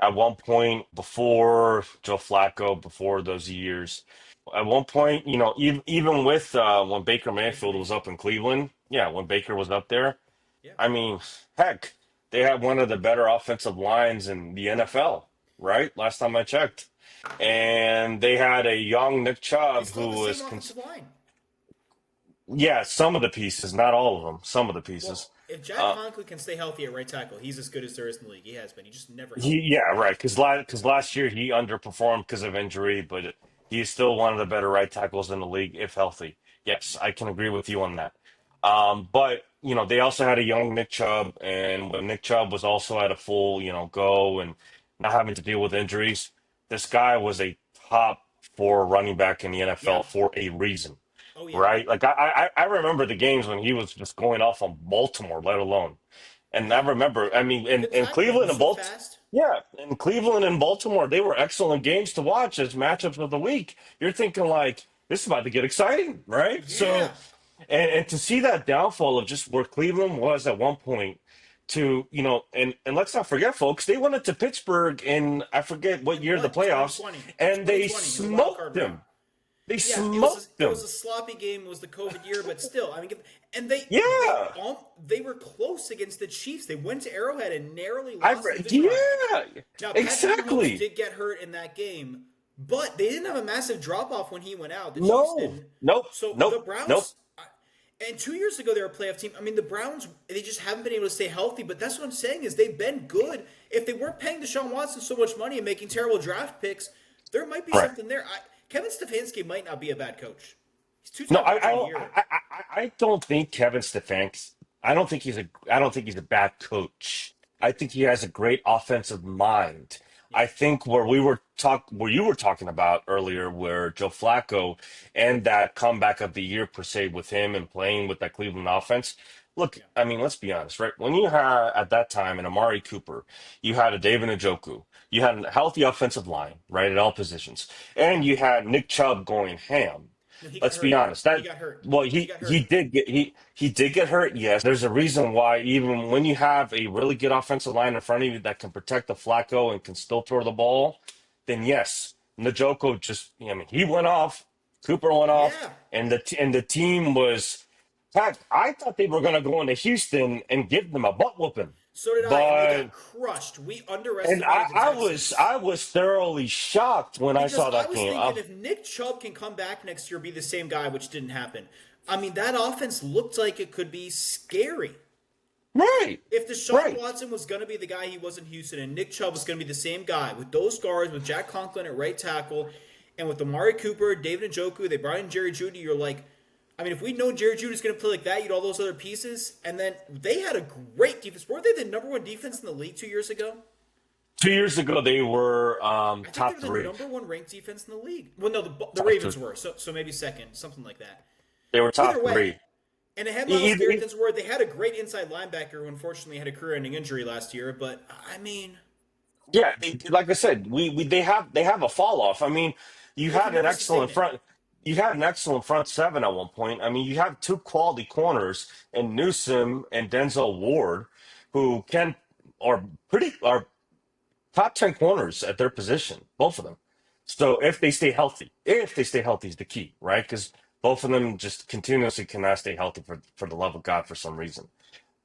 Speaker 2: At one point, before Joe Flacco, before those years, at one point, even with when Baker Mayfield was up in Cleveland, yeah, when Baker was up there,
Speaker 1: Yeah.
Speaker 2: I mean, heck, they had one of the better offensive lines in the NFL, right? Last time I checked. And they had a young Nick Chubb
Speaker 1: It's
Speaker 2: who
Speaker 1: still the
Speaker 2: was,
Speaker 1: same offensive line.
Speaker 2: yeah, some of the pieces, not all of them, some of the pieces.
Speaker 1: Well, if Jack Conklin can stay healthy at right tackle, he's as good as there is in the league. He has been. He just never helped.
Speaker 2: Yeah, right. Because last year he underperformed because of injury, but he's still one of the better right tackles in the league if healthy. Yes, I can agree with you on that. But they also had a young Nick Chubb, and when Nick Chubb was also at a full go and not having to deal with injuries, this guy was a top four running back in the NFL
Speaker 1: Yeah.
Speaker 2: for a reason.
Speaker 1: Oh, yeah.
Speaker 2: Right? Like I remember the games when he was just going off on Baltimore, let alone. And I remember, I mean,
Speaker 1: Good
Speaker 2: in
Speaker 1: tackle.
Speaker 2: Cleveland
Speaker 1: He's
Speaker 2: and
Speaker 1: so
Speaker 2: Baltimore,
Speaker 1: fast.
Speaker 2: yeah, in Cleveland and Baltimore, they were excellent games to watch as matchups of the week. You're thinking like, this is about to get exciting, right?
Speaker 1: Yeah.
Speaker 2: So, and to see that downfall of just where Cleveland was at one point to, and let's not forget, folks, they went into Pittsburgh in, I forget what year, the playoffs,
Speaker 1: 2020.
Speaker 2: and they
Speaker 1: 2020, the wild
Speaker 2: smoked
Speaker 1: card
Speaker 2: them.
Speaker 1: round.
Speaker 2: They
Speaker 1: Yeah,
Speaker 2: smoked
Speaker 1: it
Speaker 2: them.
Speaker 1: was a sloppy game. It was the COVID year, but still, I mean, and
Speaker 2: Yeah.
Speaker 1: they were close against the Chiefs. They went to Arrowhead and narrowly
Speaker 2: I
Speaker 1: lost. The
Speaker 2: re-
Speaker 1: division round.
Speaker 2: yeah,
Speaker 1: Now, Patrick Mahomes
Speaker 2: exactly.
Speaker 1: did get hurt in that game, but they didn't have a massive drop off when he went out. The Chiefs
Speaker 2: No,
Speaker 1: didn't.
Speaker 2: nope,
Speaker 1: So the
Speaker 2: nope, nope.
Speaker 1: Browns, And 2 years ago, they were a playoff team. I mean, the Browns, they just haven't been able to stay healthy. But that's what I'm saying is they've been good. If they weren't paying Deshaun Watson so much money and making terrible draft picks, there might be
Speaker 2: Right.
Speaker 1: something there. Kevin Stefanski might not be a bad coach. He's
Speaker 2: No,
Speaker 1: two-time coach of the year.
Speaker 2: I don't think Kevin Stefanski. I don't think he's a bad coach. I think he has a great offensive mind.
Speaker 1: Yeah,
Speaker 2: I think where you were talking about earlier, where Joe Flacco and that comeback of the year per se with him and playing with that Cleveland offense. Look,
Speaker 1: yeah,
Speaker 2: I mean, let's be honest, right? When you had at that time an Amari Cooper, you had a David Njoku, you had a healthy offensive line, right, at all positions, and
Speaker 1: yeah.
Speaker 2: you had Nick Chubb going ham.
Speaker 1: No, he got
Speaker 2: Let's be
Speaker 1: hurt.
Speaker 2: honest.
Speaker 1: He
Speaker 2: That
Speaker 1: got hurt.
Speaker 2: well,
Speaker 1: He got hurt.
Speaker 2: he did get hurt. Yes, there's a reason why. Even when you have a really good offensive line in front of you that can protect the Flacco and can still throw the ball, then
Speaker 1: Yeah,
Speaker 2: yes, Njoku just. I mean, he went off. Cooper went off,
Speaker 1: yeah.
Speaker 2: and the team was. Heck, I thought they were going to go into Houston and give them a butt whooping,
Speaker 1: So did I, and they
Speaker 2: but
Speaker 1: got crushed. We
Speaker 2: and
Speaker 1: underestimated the Texans.
Speaker 2: I was thoroughly shocked when I
Speaker 1: Because
Speaker 2: saw
Speaker 1: I
Speaker 2: that
Speaker 1: was
Speaker 2: game.
Speaker 1: thinking if Nick Chubb can come back next year, be the same guy, which didn't happen. I mean, that offense looked like it could be scary.
Speaker 2: Right,
Speaker 1: If Deshaun
Speaker 2: right.
Speaker 1: Watson was going to be the guy he was in Houston, and Nick Chubb was going to be the same guy with those guards, with Jack Conklin at right tackle, and with Amari Cooper, David Njoku, they brought in Jerry Jeudy, you're like, I mean, if we know Jerry Jeudy's going to play like that, you'd all those other pieces, and then they had a great defense. Weren't they the number one defense in the league 2 years ago?
Speaker 2: 2 years ago, they were
Speaker 1: I think
Speaker 2: top
Speaker 1: they were the
Speaker 2: three.
Speaker 1: number one ranked defense in the league. Well, no, the
Speaker 2: Top two.
Speaker 1: Ravens were, so maybe second, something like that.
Speaker 2: They were
Speaker 1: Either
Speaker 2: top
Speaker 1: way,
Speaker 2: three.
Speaker 1: and it had
Speaker 2: E-
Speaker 1: Miles
Speaker 2: Either,
Speaker 1: Garrett Ward. They had a great inside linebacker who unfortunately had a career-ending injury last year. But I mean,
Speaker 2: yeah, like I said, we they have a fall off. I mean, you
Speaker 1: they can
Speaker 2: had an
Speaker 1: never sustain
Speaker 2: excellent
Speaker 1: it.
Speaker 2: front. You had an excellent front seven at one point. I mean, you have two quality corners in Newsom and Denzel Ward, who can are top 10 corners at their position, both of them. So if they stay healthy is the key, right? Because both of them just continuously cannot stay healthy for the love of God for some reason.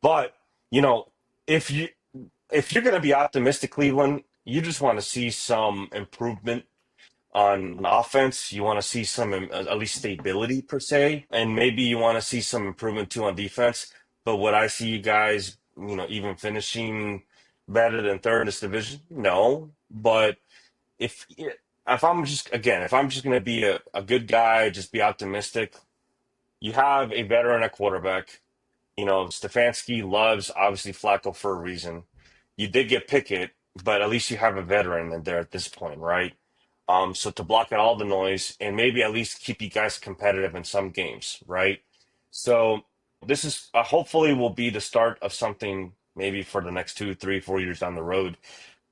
Speaker 2: But you know, if you if you're going to be optimistic, Cleveland, you just want to see some improvement on offense. You want to see some at least stability per se, and maybe you want to see some improvement too on defense. But would I see you guys, even finishing better than third in this division? No, but if if I'm just going to be a good guy, just be optimistic. You have a veteran at quarterback. Stefanski loves obviously Flacco for a reason. You did get Pickett, but at least you have a veteran in there at this point, right? So to block out all the noise and maybe at least keep you guys competitive in some games, right? So this is hopefully will be the start of something maybe for the next 2, 3, 4 years down the road.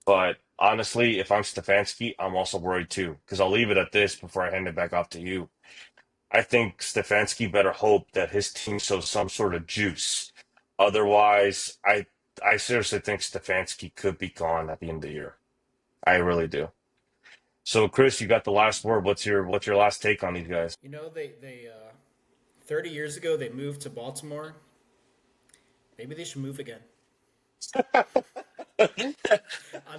Speaker 2: But honestly, if I'm Stefanski, I'm also worried too, because I'll leave it at this before I hand it back off to you. I think Stefanski better hope that his team shows some sort of juice. Otherwise, I seriously think Stefanski could be gone at the end of the year. I really do. So, Chris, you got the last word. What's your last take on these guys?
Speaker 1: They 30 years ago they moved to Baltimore. Maybe they should move again. I'm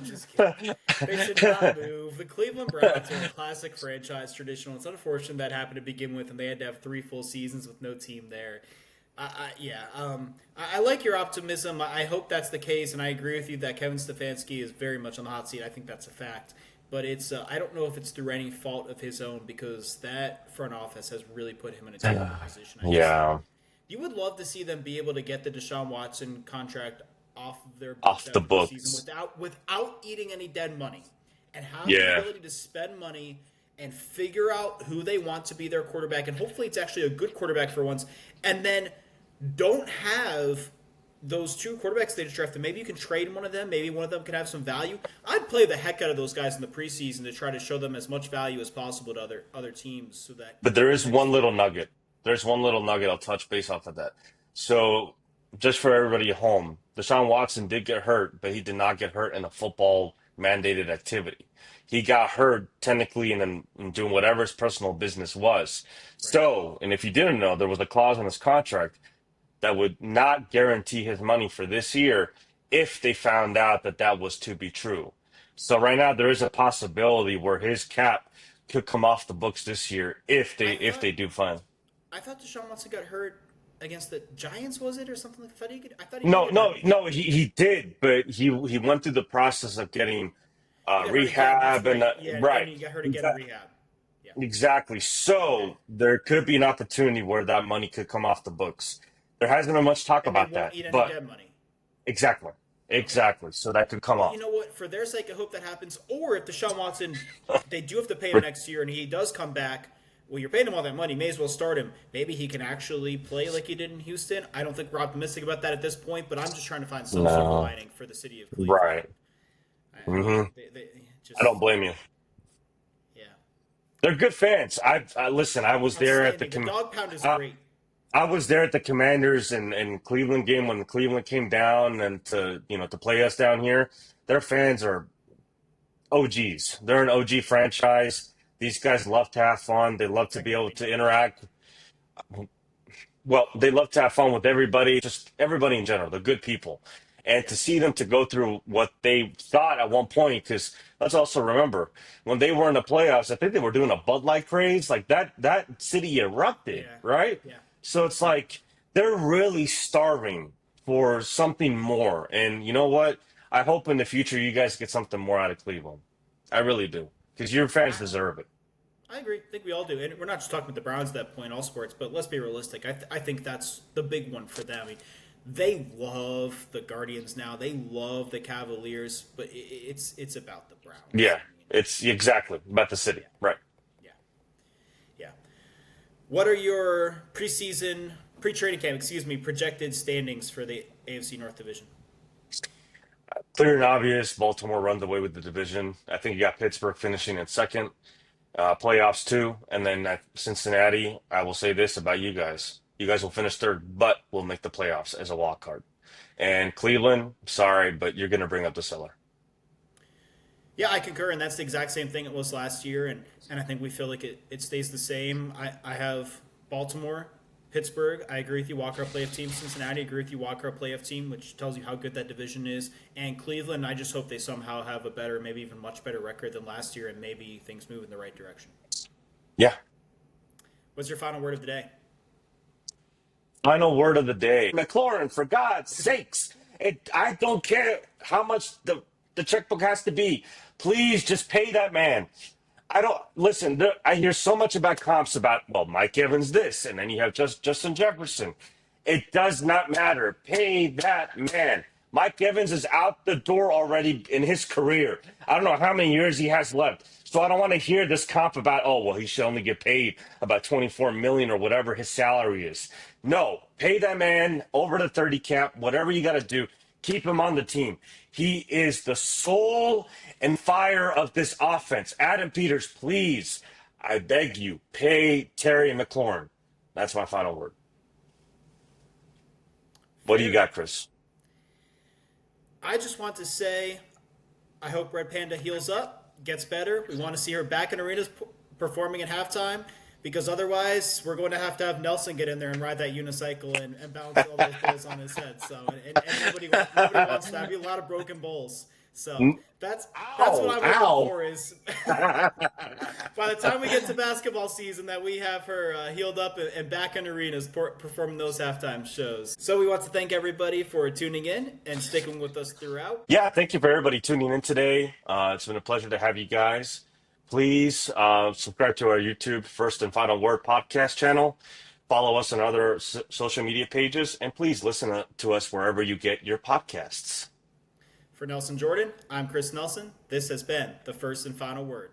Speaker 1: just kidding. They should not move. The Cleveland Browns are a classic franchise traditional. It's unfortunate that happened to begin with, and they had to have 3 full seasons with no team there. Yeah, I like your optimism. I hope that's the case, and I agree with you that Kevin Stefanski is very much on the hot seat. I think that's a fact. But it's I don't know if it's through any fault of his own because that front office has really put him in a terrible position.
Speaker 2: Yeah,
Speaker 1: You would love to see them be able to get the Deshaun Watson contract off of their books
Speaker 2: off the
Speaker 1: after the season
Speaker 2: books.
Speaker 1: without eating any dead money, and have the
Speaker 2: Yeah,
Speaker 1: ability to spend money and figure out who they want to be their quarterback, and hopefully it's actually a good quarterback for once, and then don't have those two quarterbacks they just drafted. Maybe you can trade one of them. Maybe one of them can have some value. I'd play the heck out of those guys in the preseason to try to show them as much value as possible to other teams, so that
Speaker 2: but there is
Speaker 1: next
Speaker 2: one
Speaker 1: year.
Speaker 2: little nugget. There's one little nugget I'll touch base off of that. So, just for everybody at home, Deshaun Watson did get hurt, but he did not get hurt in a football mandated activity. He got hurt technically in doing whatever his personal business was.
Speaker 1: Right.
Speaker 2: So, and if you didn't know, there was a clause in his contract that would not guarantee his money for this year if they found out that that was to be true. So right now there is a possibility where his cap could come off the books this year if
Speaker 1: I
Speaker 2: they
Speaker 1: thought
Speaker 2: do find.
Speaker 1: I thought Deshaun Watson got hurt. against the Giants, was it, or something like that? I thought he did
Speaker 2: No,
Speaker 1: get
Speaker 2: no,
Speaker 1: hurt.
Speaker 2: no. He did, but he went through the process of getting
Speaker 1: He got hurt again. That's
Speaker 2: rehab and
Speaker 1: right. Yeah, and
Speaker 2: right.
Speaker 1: he got hurt again in rehab. Yeah.
Speaker 2: Exactly.
Speaker 1: Okay.
Speaker 2: So there could be an opportunity where that money could come off the books. There hasn't been much talk
Speaker 1: And they
Speaker 2: about
Speaker 1: won't
Speaker 2: that,
Speaker 1: eat any
Speaker 2: but
Speaker 1: dead money.
Speaker 2: exactly,
Speaker 1: Okay.
Speaker 2: exactly. So that could come
Speaker 1: Well, you
Speaker 2: off.
Speaker 1: know what? For their sake, I hope that happens. Or if Deshaun Watson, they do have to pay him next year, and he does come back. Well, you're paying him all that money. May as well start him. Maybe he can actually play like he did in Houston. I don't think we're optimistic about that at this point, but I'm just trying to find some silver
Speaker 2: No,
Speaker 1: lining for the city of Cleveland.
Speaker 2: right.
Speaker 1: I
Speaker 2: hmm
Speaker 1: mean, they
Speaker 2: I don't
Speaker 1: just,
Speaker 2: blame you.
Speaker 1: yeah.
Speaker 2: They're good fans. I listen. I was there at the
Speaker 1: Outstanding. The dog pound is
Speaker 2: uh,
Speaker 1: great.
Speaker 2: I was there at the Commanders and Cleveland game when Cleveland came down and to play us down here. Their fans are OGs. They're an OG franchise. These guys love to have fun. They love to be able
Speaker 1: Technically
Speaker 2: to
Speaker 1: not.
Speaker 2: interact. Well, they love to have fun with everybody, just everybody in general. They're good people. And to
Speaker 1: Yes.
Speaker 2: see them to go through what they thought at one point, because let's also remember when they were in the playoffs, I think they were doing a Bud Light craze. Like that city erupted,
Speaker 1: Yeah.
Speaker 2: right?
Speaker 1: Yeah.
Speaker 2: So it's
Speaker 1: Yeah.
Speaker 2: like they're really starving for something more. And you know what? I hope in the future you guys get something more out of Cleveland. I really do. Because your fans
Speaker 1: I,
Speaker 2: deserve it.
Speaker 1: I agree. I think we all do. And we're not just talking about the Browns at that point, all sports, but let's be realistic. I think that's the big one for them. I mean, they love the Guardians now. They love the Cavaliers, but it's about the Browns.
Speaker 2: Yeah.
Speaker 1: I mean,
Speaker 2: It's exactly about the city. Right.
Speaker 1: yeah, yeah. What are your pre-training camp, projected standings for the AFC North Division?
Speaker 2: Clear and obvious, Baltimore runs away with the division. I think you got Pittsburgh finishing in second, playoffs too, and then Cincinnati. I will say this about you guys: you guys will finish third, but will make the playoffs as a wild card. And Cleveland, sorry, but you're going to bring up the cellar.
Speaker 1: Yeah, I concur, and that's the exact same thing it was last year, and I think we feel like it stays the same. I have Baltimore, Pittsburgh. I agree with you, Walker, a playoff team. Cincinnati, I agree with you, Walker, a playoff team, which tells you how good that division is. And Cleveland, I just hope they somehow have a better, maybe even much better record than last year, and maybe things move in the right direction.
Speaker 2: Yeah.
Speaker 1: What's your final word of the day?
Speaker 2: Final word of the day. McLaurin, for God's sakes, I don't care how much the checkbook has to be. Please just pay that man. I don't listen. I hear so much about comps about, well, Mike Evans this, and then you have Justin Jefferson. It does not matter. Pay that man. Mike Evans is out the door already in his career. I don't know how many years he has left. So I don't want to hear this comp about, oh, well, he should only get paid about 24 million or whatever his salary is. No, pay that man over the 30 cap, whatever you got to do. Keep him on the team. He is the soul and fire of this offense. Adam Peters, please, I beg you, pay Terry McLaurin. That's my final word. What do you
Speaker 1: Fair.
Speaker 2: got, Chris?
Speaker 1: I just want to say I hope Red Panda heals up, gets better. We want to see her back in arenas performing at halftime because otherwise we're going to have Nelson get in there and ride that unicycle and bounce all those balls on his head. So and nobody wants that. Be a lot of broken bowls. So that's what
Speaker 2: Ow,
Speaker 1: I'm
Speaker 2: ow.
Speaker 1: looking for is by the time we get to basketball season that we have her healed up and back in arenas performing those halftime shows. So we want to thank everybody for tuning in and sticking with us throughout.
Speaker 2: Yeah, thank you for everybody tuning in today. It's been a pleasure to have you guys. Please subscribe to our YouTube First and Final Word podcast channel. Follow us on other social media pages, and please listen to us wherever you get your podcasts.
Speaker 1: For Nelson Jordan, I'm Chris Nelson. This has been the First and Final Word.